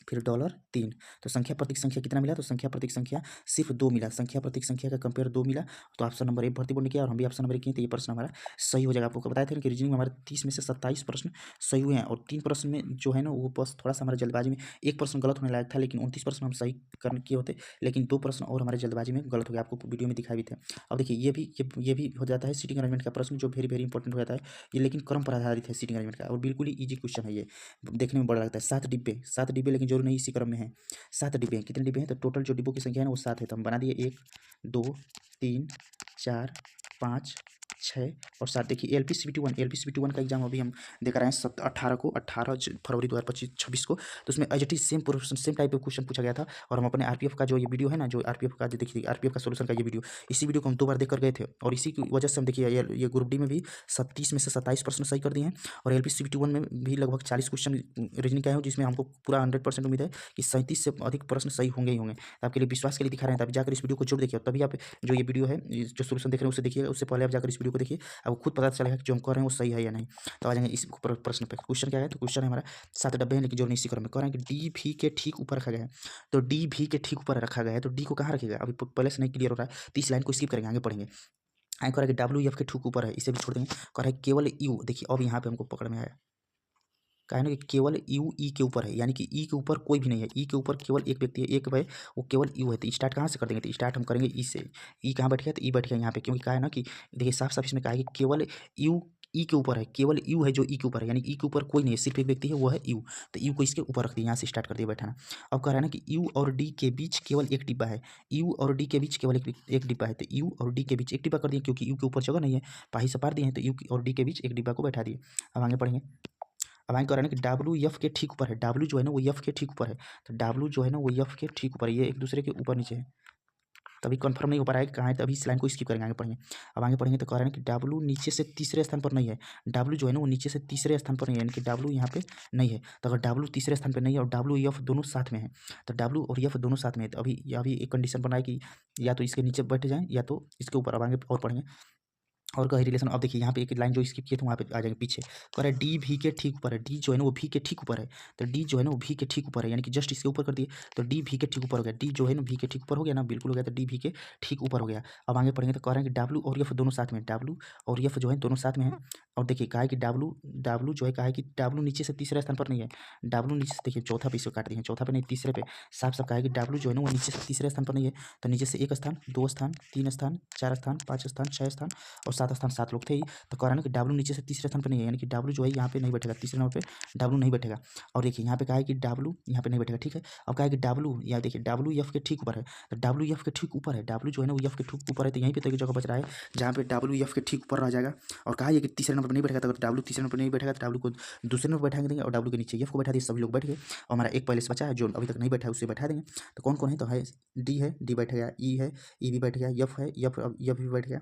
Speaker 1: फिर $3। तो संख्या प्रतीक संख्या कितना मिला, तो संख्या प्रतीक संख्या सिर्फ 2 मिला, संख्या प्रतीक संख्या का कंपेयर 2 मिला। तो ऑप्शन नंबर ए भर्ती बोर्ड ने किया और हम भी ऑप्शन नंबर 1 किए, तो ये प्रश्न हमारा सही हो जाएगा। आपको बताया था कि रीजनिंग में हमारे 30 में से 27 प्रश्न सही हुए हैं, और 3 प्रश्न में जो है ना वो बस थोड़ा सा हमारे जल्दबाजी में एक प्रश्न गलत होने लायक था, लेकिन 29 प्रश्न हम सही करने किए होते, लेकिन 2 प्रश्न और हमारे जल्दबाजी में गलत हो गया, आपको वीडियो में दिखाई भी थे। अब देखिए ये भी हो जाता है सीटिंग अरेंजमेंट का प्रश्न, जो वेरी वेरी इंपॉर्टेंट हो जाता है ये, लेकिन क्रम पर आधारित है सीटिंग अरेंजमेंट का, और बिल्कुल ही ईजी क्वेश्चन है ये, देखने में बड़ा लगता है। 7 डिब्बे लेकिन जरूर नहीं इसी क्रम में है, 7 डिब्बे हैं। कितने डिब्बे हैं, तो टोटल जो डिब्बों की संख्या है ना वो 7 है, तो हम बना दिए 1 2 3 4 5 6 और 7। देखिए एलपीसीबीटी 1 का एग्जाम अभी हम देख रहे हैं 18 फरवरी 2025 को, तो उसमें as same type of question पूछा गया था, और हम अपने आरपीएफ का जो ये वीडियो है ना, जो आरपीएफ का जो देखिए आरपीएफ का सोल्यूशन का ये वीडियो, इसी वीडियो को हम 2 बार देख कर गए थे, और इसी की वजह से हम देखिए ये ग्रुप डी में भी 30 में से 27 प्रश्न सही कर दिए हैं, और एलपीसीबीटी 1 में भी लगभग 40 क्वेश्चन रीजनिंग का है, जिसमें हमको पूरा 100% उम्मीद है कि 37 से अधिक प्रश्न सही होंगे ही होंगे। तो आपके लिए विश्वास के लिए दिखा रहे हैं, तो आप जाकर इस वीडियो को जरूर देखिए, तभी आप जो ये वीडियो है जो सोल्यूशन देख रहे हैं उसे देखिएगा, उससे पहले आप जाकर इस वीडियो को देखिए, आपको खुद पता चलेगा कि जो हम कर रहे हैं वो सही है या नहीं। तो आ जाएंगे इस प्रश्न पे। क्वेश्चन क्या है, तो क्वेश्चन है हमारा 7 डब्बे हैं लेकिन जो नहीं इसी क्रम में, कह रहे हैं कि डी भी के ठीक ऊपर रखा गया है, तो डी भी के ठीक ऊपर रखा गया है, तो डी को कहाँ रखेगा, अभी पहले से नहीं क्लियर हो रहा है, तो इस लाइन को स्किप करेंगे, आगे पढ़ेंगे। आगे कह रहा है कि डब्ल्यू एफ के ठीक ऊपर है, इसे भी छोड़ देंगे। कह रहा है केवल यू, देखिए अब यहाँ पे हमको पकड़ में आया, कहा है ना कि केवल यू ई के ऊपर है, यानी कि ई के ऊपर कोई भी नहीं है, ई के ऊपर केवल एक व्यक्ति है, एक भाई वो केवल यू है। तो स्टार्ट कहाँ से कर देंगे, तो स्टार्ट हम करेंगे ई से। ई कहाँ बैठ गया, तो ई बैठ गया यहाँ पे, क्योंकि कहा है ना कि देखिए साफ साफ इसमें कहा है कि केवल यू ई के ऊपर है, केवल यू है जो ई के ऊपर है, यानी ई के ऊपर कोई नहीं है, सिर्फ एक व्यक्ति है वो है यू। तो यू को इसके ऊपर रख दिया, यहाँ से स्टार्ट कर दिया बैठाना। अब कह रहा है ना कि यू और डी के बीच केवल एक डिब्बा है, यू और डी के बीच केवल एक डिब्बा है, तो यू और डी के बीच एक डिब्बा कर दिया, क्योंकि यू के ऊपर जगह नहीं है, पाही सपार दिए हैं, तो यू और डी के बीच एक डिब्बा को बैठा दिए। अब आगे पढ़ेंगे। अब आगे कह रहे हैं कि डब्ल्यू एफ के ठीक ऊपर है, डब्ल्यू जो है ना वो एफ के ठीक ऊपर है, तो डब्ल्यू जो है ना वो एफ के ठीक ऊपर है, ये एक दूसरे के ऊपर नीचे है, तभी कंफर्म नहीं हो पा रहा है कि कहाँ है, तभी इस लाइन को स्किप करेंगे, आगे पढ़ेंगे। अब आगे पढ़ेंगे तो कह रहे हैं कि डब्ल्यू नीचे से तीसरे स्थान पर नहीं है, डब्ल्यू जो है ना वो नीचे से तीसरे स्थान पर नहीं है, यानी कि डब्ल्यू यहाँ पे नहीं है। तो अगर डब्ल्यू तीसरे स्थान पर नहीं है और डब्ल्यू एफ दोनों साथ में है, तो डब्ल्यू और एफ दोनों साथ में है, तो अभी एक कंडीशन बनाए कि या तो इसके नीचे बैठ जाएँ या तो इसके ऊपर। अब आगे और पढ़ेंगे और कहीं रिलेशन। अब देखिए यहाँ पे एक लाइन जो स्किप किए थे वहाँ पे आ जाएंगे पीछे, कह रहा है डी भी के ठीक ऊपर है, डी जो है ना वो भी के ठीक ऊपर है, तो डी जो है ना वो भी के ठीक ऊपर है, यानी कि जस्ट इसके ऊपर कर दिए, तो डी भी के ठीक ऊपर हो गया, डी जो है ना भी के ठीक ऊपर हो गया ना, बिल्कुल हो गया, तो डी भी के ठीक ऊपर हो गया। अब आगे पढ़ेंगे तो कह रहे हैं कि डब्ल्यू और एफ दोनों साथ में, डब्ल्यू और एफ जो है दोनों साथ में है, और देखिए कहा है कि डब्लू जो है कहा है कि डब्लू नीचे से तीसरे स्थान पर नहीं है, डब्लू नीचे से देखिए चौथा पे इसको काट दिए, चौथा पे नहीं तीसरे पे, साफ साफ कहा है कि डब्लू जो है ना वो नीचे से तीसरे स्थान पर नहीं है। तो नीचे से 1 स्थान, 2 स्थान, 3 स्थान, 4 स्थान, 5 स्थान, 6 स्थान और 7 स्थान, 7 लोग थे ही। तो कह रहा है ना कि डब्लू नीचे से तीसरे स्थान पर नहीं है, यानी कि डब्लू जो है यहाँ पे नहीं बैठेगा, तीसरे नंबर पे डब्लू नहीं बैठेगा। और देखिए यहाँ पे कहा है कि डब्लू यहाँ पे नहीं बैठेगा, ठीक है। अब कहा है कि डब्लू यहाँ देखिए डब्लू एफ के ठीक ऊपर है, तो डब्लू एफ के ठीक ऊपर है, डब्लू जो है ना वो एफ के ठीक ऊपर है, तो यहीं पे तो एक जगह बच रहा है जहाँ पे डब्लू एफ के ठीक ऊपर रह जाएगा। और कहा है कि तीसरे नंबर पर नहीं बैठेगा, तो अगर डब्लू तीसरे नंबर पर नहीं बैठेगा तो डब्लू को दूसरे नंबर पर बैठा देंगे और डब्लू के नीचे एफ को बैठा दिए, सभी लोग बैठ गए। और हमारा एक पहले से बचा है जो अभी तक नहीं बैठा है उसे बैठा देंगे। तो कौन कौन है, तो है डी है, डी बैठ गया, ई है, ई भी बैठ गया, एफ है, एफ भी बैठ गया,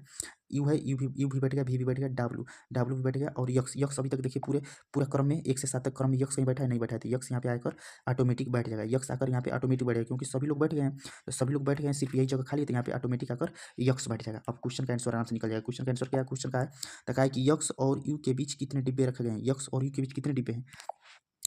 Speaker 1: यू है, यू भी बैठ गया, भी बैठ गया, डब्लू डब्लू भी बैठ गया और यक्स यक्स अभी तक देखिए पूरा क्रम में 1 से 7 तक क्रम में यक्स कहीं बैठा है, नहीं बैठा है, तो यक्स यहाँ पे आकर ऑटोमेटिक बैठ जाएगा, यक्स आकर यहाँ पे ऑटोमेटिक बैठेगा क्योंकि सभी लोग बैठ गए हैं। तो सभी लोग बैठ गए हैं, सिर्फ यही जगह खाली है, तो यहाँ पे ऑटोमेटिक आकर यक्स बैठ जाएगा। अब क्वेश्चन का आंसर आराम से निकल जाएगा। क्वेश्चन का आंसर क्या है, क्वेश्चन का है तो कहा है कि यक्स और यू के बीच कितने डिब्बे रखे गए हैं, यक्स और यू के बीच कितने डिब्बे हैं।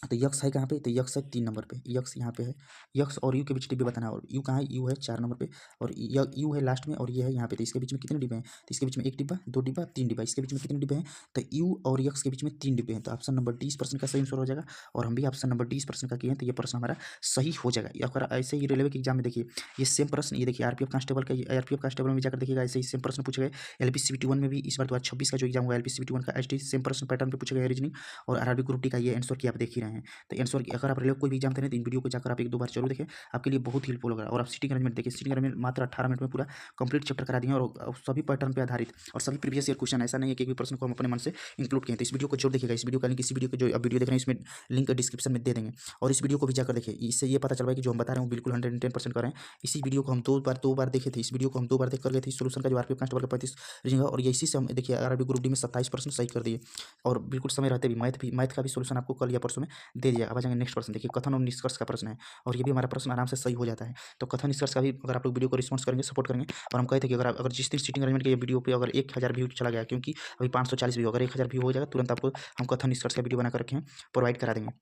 Speaker 1: तो यक्स है कहाँ पे, तो यक्स है 3 नंबर पे, यक्स यहाँ पे है, यक्स और यू के बीच डिब्बे बताना है। और यू कहाँ है, यू है 4 नंबर पे और यू है लास्ट में और ये है यहाँ पे, तो इसके बीच में कितने डिब्बे हैं, तो इसके बीच में 1 डिब्बा, 2 डिब्बा, 3 डिब्बा, इसके बीच में कितने डिब्बे हैं, तो यू और यक्स के बीच में 3 डिब्बे हैं। तो ऑप्शन नंबर डी इस प्रश्न का सही आंसर हो जाएगा। और हम भी ऑप्शन नंबर डी इस प्रश्न का किए हैं, तो ये प्रश्न हमारा सही हो जाएगा। या अगर ऐसे ही रेलवे के एग्जाम में देखिए ये सेम प्रश्न, ये देखिए आरपीएफ कांस्टेबल में जाकर देखिएगा ऐसे ही सेम प्रश्न पूछे गए। एलपीसीबीटी 1 में भी इस बार 2026 का जो एग्जाम हुआ एलपीसीबीटी 1 का एसटी सेम प्रश्न पैटर्न पे पूछे गए रीजनिंग और आरआरबी ग्रुप डी का ये आंसर की आप देख ही रहे हैं। तो आंसर अगर आप रेलवे कोई भी एग्जाम दे रहे हैं तो इन वीडियो को जाकर आप 1-2 बार जरूर देखें, आपके लिए बहुत हेल्पफुल होगा। और आप सीटिंग अरेंजमेंट देखिए, सीटिंग अरेंजमेंट मात्र 18 मिनट में पूरा कंप्लीट चैप्टर करा दिए और सभी पैटर्न पे आधारित और सभी प्रीवियस ईयर क्वेश्चन, ऐसा नहीं है कि एक भी प्रश्न को हम अपने मन से इंक्लूड किए। तो इस वीडियो को जरूर देखिएगा, इस वीडियो का लिंक इसी वीडियो को जो अब वीडियो देख रहे हैं इसमें लिंक डिस्क्रिप्शन में दे देंगे और इस वीडियो को भी जाकर देखिए। इससे ये पता चल रहा है कि जो हम बता रहे हैं वो बिल्कुल 110% कर रहे हैं। इसी वीडियो को हम दो बार देखे थे, इस वीडियो को हम 2 बार देख कर गए थे सोल्यूशन का जो आरपीएफ कांस्टेबल का 35 रीजनिंग और ये इसी से हम देखिए आरआरबी ग्रुप डी में 27% सही कर दिए और बिल्कुल समय रहते भी मैथ का भी सोल्यूशन आपको कल या परसों में दे दिया। अब आ जाएंगे नेक्स्ट प्रश्न, देखिए कथन और निष्कर्ष का प्रश्न है और ये भी हमारा प्रश्न आराम से सही हो जाता है। तो कथन निष्कर्ष का भी अगर आप लोग वीडियो को रिस्पॉन्स करेंगे, सपोर्ट करेंगे और हम कहते हैं कि अगर जिस दिन सीटिंग अरेंजमेंट के ये वीडियो पे अगर 1000 व्यू चला गया, क्योंकि अभी 540 व्यू, अगर 1000 व्यू हो जाएगा तुरंत आपको हम कथन निष्कर्ष का वीडियो बना कर रखे हैं, प्रोवाइड करा देंगे।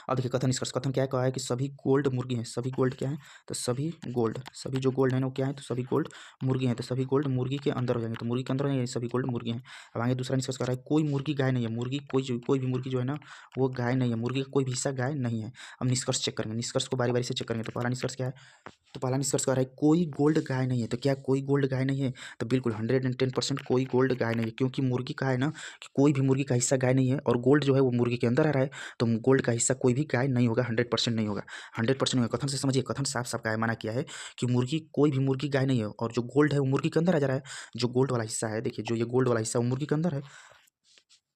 Speaker 1: अब देखिए कथन निष्कर्ष, कथन क्या है, कहा है कि सभी गोल्ड मुर्गी हैं, सभी गोल्ड क्या है, तो सभी गोल्ड, सभी जो गोल्ड है ना वो क्या है, तो सभी गोल्ड मुर्गी हैं, तो सभी गोल्ड मुर्गी के अंदर हो जाएंगे, तो मुर्गी के अंदर हो जाएंगे, सभी गोल्ड मुर्गी हैं। अब आगे दूसरा निष्कर्ष कर रहा है कोई मुर्गी गाय नहीं है, मुर्गी कोई भी मुर्गी जो है ना वो गाय नहीं है, मुर्गी का कोई भी हिस्सा गाय नहीं है। अब निष्कर्ष चेक करेंगे, निष्कर्ष को बारी बारी से चेक करेंगे। तो पहला निष्कर्ष क्या है, तो पहला निष्कर्ष कर रहा है कोई गोल्ड गाय नहीं है, तो क्या कोई गोल्ड गाय नहीं है, तो बिल्कुल 110% कोई गोल्ड गाय नहीं है, क्योंकि मुर्गी का है ना कि कोई भी मुर्गी का हिस्सा गाय नहीं है और गोल्ड जो है वो मुर्गी के अंदर आ रहा है, तो गोल्ड का हिस्सा कोई भी गाय नहीं होगा, 100% नहीं होगा, 100% नहीं होगा। कथन से समझिए, कथन साफ साफ गाय माना किया है कि मुर्गी कोई भी मुर्गी गाय नहीं है और जो गोल्ड है वो मुर्गी के अंदर आ जा रहा है, जो गोल्ड वाला हिस्सा है देखिए, जो ये गोल्ड वाला हिस्सा वो मुर्गी के अंदर है,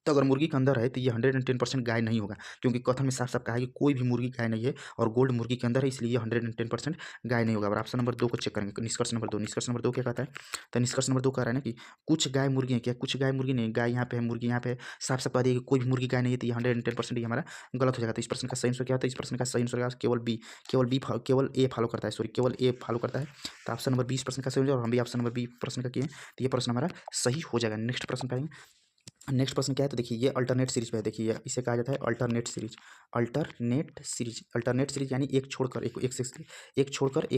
Speaker 1: तो अगर मुर्गी के अंदर है तो ये 110% गाय नहीं होगा, क्योंकि कथन में साफ साफ कहा है कि कोई भी मुर्गी गाय नहीं है और गोल्ड मुर्गी के अंदर है, इसलिए ये 110% गाय नहीं होगा। और ऑप्शन नंबर 2 को चेक करेंगे, निष्कर्ष नंबर 2, निष्कर्ष नंबर 2 क्या कहता है, तो निष्कर्ष नंबर 2 कह रहा है ना कि कुछ गाय मुर्गी है, क्या कुछ गाय मुर्गी नहीं, गाय यहाँ पे है, मुर्गी यहाँ पे है, साफ साफ कह दिया कि कोई भी मुर्गी गाय नहीं है, तो ये 110% ये हमारा गलत हो जाएगा। तो इस प्रश्न का सही आंसर क्या होता है, इस प्रश्न का सही आंसर केवल ए फॉलो करता है, सॉरी केवल ए फॉलो करता है। तो ऑप्शन नंबर 20 प्रश्न का सही हो जाएगा और हम भी ऑप्शन नंबर 20 प्रश्न का किए, तो ये प्रश्न हमारा सही हो जाएगा। नेक्स्ट प्रश्न पाएंगे, नेक्स्ट प्रश्न क्या है, तो देखिए ये अल्टरनेट सीरीज पे है, देखिए इसे कहा जाता है अल्टरनेट सीरीज, अल्टरनेट सीरीज यानी एक छोड़कर एक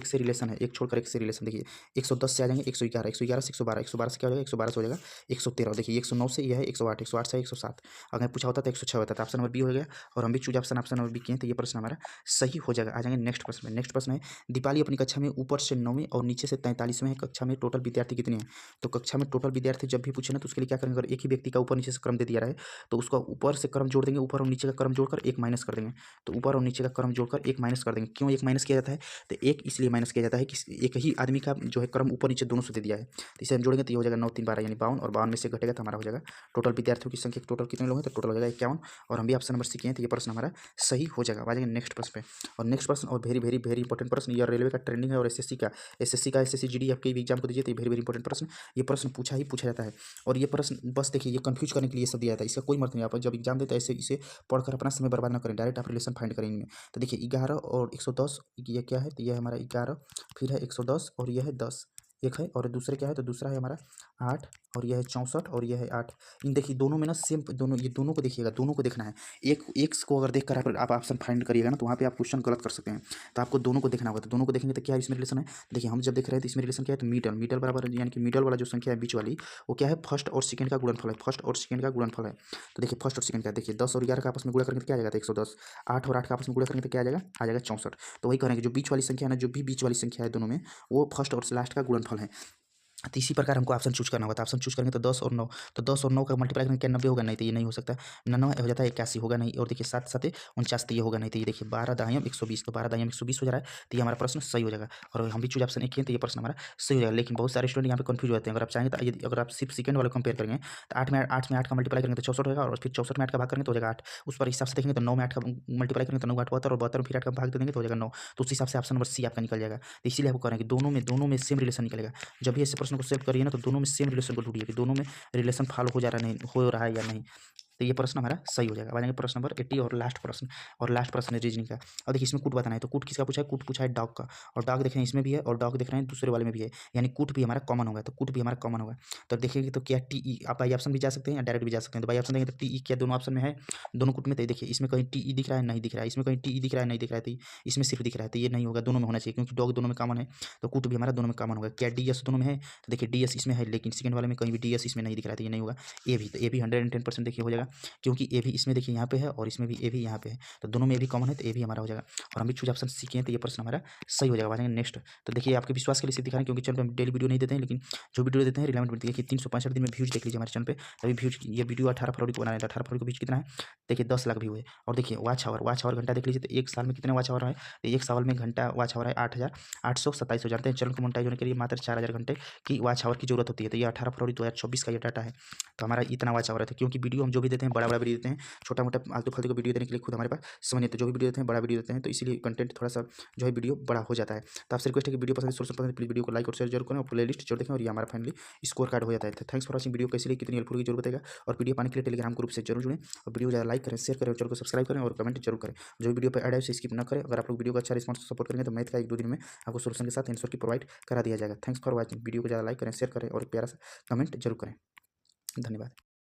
Speaker 1: से रिलेशन है, एक छोड़कर एक से रिलेशन। देखिए 110 से आ जाएंगे 111, 111 से 112, 112 से क्या हो जाएगा, 112 से हो जाएगा 113। देखिए 109 से यह है 108, 108 से 107, अगर पूछा होता तो 106 होता, तो ऑप्शन नंबर बी हो गया और हम भी चूज ऑप्शन नंबर बी किए, तो ये प्रश्न हमारा सही हो जाएगा। आ जाएंगे नेक्स्ट प्रश्न में, नेक्स्ट प्रश्न है दीपाली अपनी कक्षा में ऊपर से 9वीं और नीचे से 43वें है, कक्षा में टोटल विद्यार्थी कितने हैं। तो कक्षा में टोटल विद्यार्थी जब भी पूछे ना तो उसके लिए क्या करेंगे, अगर एक ही व्यक्ति का ऊपर नीचे से क्रम दे दिया रहा है तो उसका ऊपर से क्रम जोड़ देंगे, ऊपर और नीचे का क्रम जोड़कर एक माइनस कर देंगे, तो ऊपर और नीचे का क्रम जोड़कर एक माइनस कर देंगे। क्यों एक माइनस किया जाता है, तो एक इसलिए माइनस किया जाता है कि एक ही आदमी का जो है क्रम ऊपर नीचे दोनों से दे दिया है, तो इसे हम जोड़ेंगे तो ये हो जाएगा 9 3 12 यानी 52 और 52 में से घटेगा तो हमारा हो जाएगा टोटल विद्यार्थियों की संख्या, टोटल कितने लोग हैं, तो टोटल हो जाएगा 51 और हम भी ऑप्शन नंबर सी किए हैं, तो ये प्रश्न हमारा सही हो जाएगा। आ जाएंगे नेक्स्ट प्रश्न पे, और नेक्स्ट प्रश्न और वेरी वेरी वेरी इंपॉर्टेंट प्रश्न, ये रेलवे का ट्रेंडिंग है और एसएससी जीडी आपके भी एग्जाम को दीजिए, तो वेरी वेरी इंपॉर्टेंट प्रश्न, ये प्रश्न पूछा जाता है। और ये प्रश्न बस देखिए ये कंफ्यूज करने के लिए सब दिया जाता है, इसका कोई मतलब नहीं। आप जब एग्जाम देते हैं ऐसे इसे पढ़कर अपना समय बर्बाद ना करें, डायरेक्ट आप रिलेशन फाइंड करें इनमें। तो देखिए 11 और 110 ये क्या है, तो यह हमारा 11, फिर है 110 और यह है 10, एक है और दूसरे क्या है, तो दूसरा है हमारा 8 और यह है 64 और यह है 8। इन देखिए दोनों में ना सेम, दोनों ये दोनों को देखिएगा, दोनों को देखना है। एक एक्स को अगर देख कर आप ऑप्शन फाइंड करिएगा ना तो वहाँ पे आप क्वेश्चन गलत कर सकते हैं। तो आपको दोनों को देखना होगा। तो दोनों को देखेंगे तो क्या इसमें रिलेशन है, देखिए हम जब देख रहे हैं तो इसमें रिलेशन क्या है, तो मीटल मीटल बराबर यानी कि मीटल वाला जो संख्या है बीच वाली, वो क्या है, फर्स्ट और सेकंड का गुणनफल है, फर्स्ट और सेकंड का गुणनफल है। तो देखिए फर्स्ट और सेकंड का देखिए 10 और 11 का आपस में गुणा करेंगे तो क्या आ जाएगा, 110। 8 और 8 का आपस में गुणा करेंगे तो क्या आ जाएगा, 64। तो वही करेंगे, जो बीच वाली संख्या है ना, जो भी बीच वाली संख्या है दोनों में, वो फर्स्ट और लास्ट का गुणनफल है। तो इसी प्रकार हमको ऑप्शन चूज करना होगा। तो ऑप्शन चूज करेंगे तो 10 और 9, तो 10 और 9 का मल्टीप्लाई करेंगे क्या 90 होगा, नहीं तो ये नहीं हो सकता। 99 हो जाता है 81 होगा नहीं, और देखिए 7 7 49 तो ये होगा नहीं। तो ये देखिए 12 दाहियम 120, तो 12 दाहियम 120 हो जा रहा है। तो ये हमारा प्रश्न सही हो जाएगा, और हम भी चूज ऑप्शन एक किए तो ये प्रश्न हमारा सही हो जाएगा। लेकिन बहुत सारे स्टूडेंट यहाँ पे कंफ्यूज होते हैं। अगर आप चाहेंगे तो अगर आप सिर्फ सेकंड वाले कंपेयर करेंगे तो 8 में 8 का मल्टीप्लाई करेंगे तो 64 होगा, और फिर 64 में 8 का भाग करेंगे तो हो जाएगा 8। उस पर हिसाब से देखेंगे तो 9 में 8 का मल्टीप्लाई करेंगे तो 9 8 72, और 72 में फिर 8 का भाग दे देंगे तो हो जाएगा 9। तो उस हिसाब से ऑप्शन नंबर सी आपका निकल जाएगा। तो इसीलिए आपको करेंगे दोनों में सेम रिलेशन निकलेगा। जब भी ऐसे प्रश्न को सेव करिए ना तो दोनों में सेम रिलेशन को ढूंढिए कि दोनों में रिलेशन फॉलो हो जा रहा नहीं, हो रहा है या नहीं। तो ये प्रश्न हमारा सही हो जाएगा। बनेंगे प्रश्न नंबर 80 और लास्ट प्रश्न है रीजनिंग का। और देखिए इसमें कूट बताना है, तो कूट किसका पूछा है, कूट पूछा है डॉग का। और डॉग देख रहे हैं इसमें भी है, और डॉग देख रहे हैं दूसरे वाले में भी है, यानी कूट भी हमारा कॉमन होगा। तो कूट भी हमारा कॉमन होगा। तो देखिए तो क्या टी ई, आप बाई ऑप्शन भी जा सकते हैं या डायरेक्ट भी जा सकते हैं। तो बाई ऑप्शन देंगे तो टी ई क्या दोनों ऑप्शन में है, दोनों कूट में। तो देखिए इसमें कहीं टी ई दिख रहा है, नहीं दिख रहा है, इसमें कहीं टी ई दिख रहा है, नहीं दिख रहा है, तो इसमें सिर्फ दिख रहा है। तो ये नहीं होगा, दोनों में होना चाहिए, क्योंकि डॉग दोनों में कॉमन है। तो कूट भी हमारा दोनों में कॉमन होगा। क्या डी एस दोनों में है, तो देखिए डी एस इसमें है, लेकिन सेकंड वाले में कहीं भी डी एस इसमें नहीं दिख रहा है, तो ये नहीं होगा। ए भी, तो ए भी 110% देखिए हो जाएगा, क्योंकि ए भी इसमें देखिए यहाँ पे है, और इसमें भी ए भी यहाँ पे है। तो दोनों में ए भी कॉमन है, तो ए भी हमारा हो जाएगा। और हम भी चूज ऑप्शन सीखे हैं, तो ये प्रश्न हमारा सही हो जाएगा। नेक्स्ट, तो देखिए आपके विश्वास के लिए सिर्फ दिखा रहे हैं, क्योंकि चैनल पे हम डेली वीडियो नहीं देते हैं, लेकिन जो वीडियो देते हैं रिलेवेंट वीडियो। देखिए 365 दिन में व्यूज देख लीजिए हमारे चैनल पे। तभी व्यूज, ये वीडियो 18 फरवरी को बना रहे थे, 18 फरवरी को व्यूज कितना है, देखिए 10 लाख व्यू है। और देखिए वॉच आवर घंटा देख लीजिए, तो एक साल में कितने वॉच आवर है, तो एक साल में घंटा वॉच आवर है 8827 हो जाते हैं। चैनल को मोनेटाइज होने के लिए मात्र 4000 घंटे की वॉच आवर की जरूरत होती है। तो ये 18 फरवरी 2024 का ये डाटा है। तो हमारा इतना वॉच आवर है, क्योंकि वीडियो हम जो भी देते हैं बड़ा बड़ा वीडियो देते हैं, छोटा मोटा आलतू फालतू को वीडियो देने के लिए खुद हमारे पास समय नहीं। तो जो भी वीडियो देते हैं बड़ा वीडियो देते हैं, तो इसीलिए कंटेंट थोड़ा सा जो है वीडियो बड़ा हो जाता है। तो आपसे रिक्वेस्ट है कि वीडियो पसंद है प्लीज वीडियो को लाइक और शेयर जरूर करें, और प्ले लिस्ट जरूर देखें, और ये हमारा फाइनली स्कोर कार्ड हो जाता है। Thanks for watching. वीडियो कैसी लगी, कितनी हेल्पफुल की जरूर बताएगा, और वीडियो पाने के लिए टेलीग्राम ग्रुप से जरूर जुड़ें, और वीडियो ज़्यादा लाइक करें, शेयर करें, और चैनल को सब्सक्राइब करें, और कमेंट जरूर करें। जो वीडियो पर ऐड है उसे स्किप न करें। अगर आप लोग वीडियो को अच्छा रिस्पॉन्स सपोर्ट करेंगे तो मैथ का 1-2 दिन में आपको सोल्यूशन के साथ आंसर की प्रोवाइड करा दिया जाएगा। Thanks for watching. वीडियो को ज़्यादा लाइक करें, शेयर करें, और एक प्यारा सा कमेंट जरूर करें। धन्यवाद।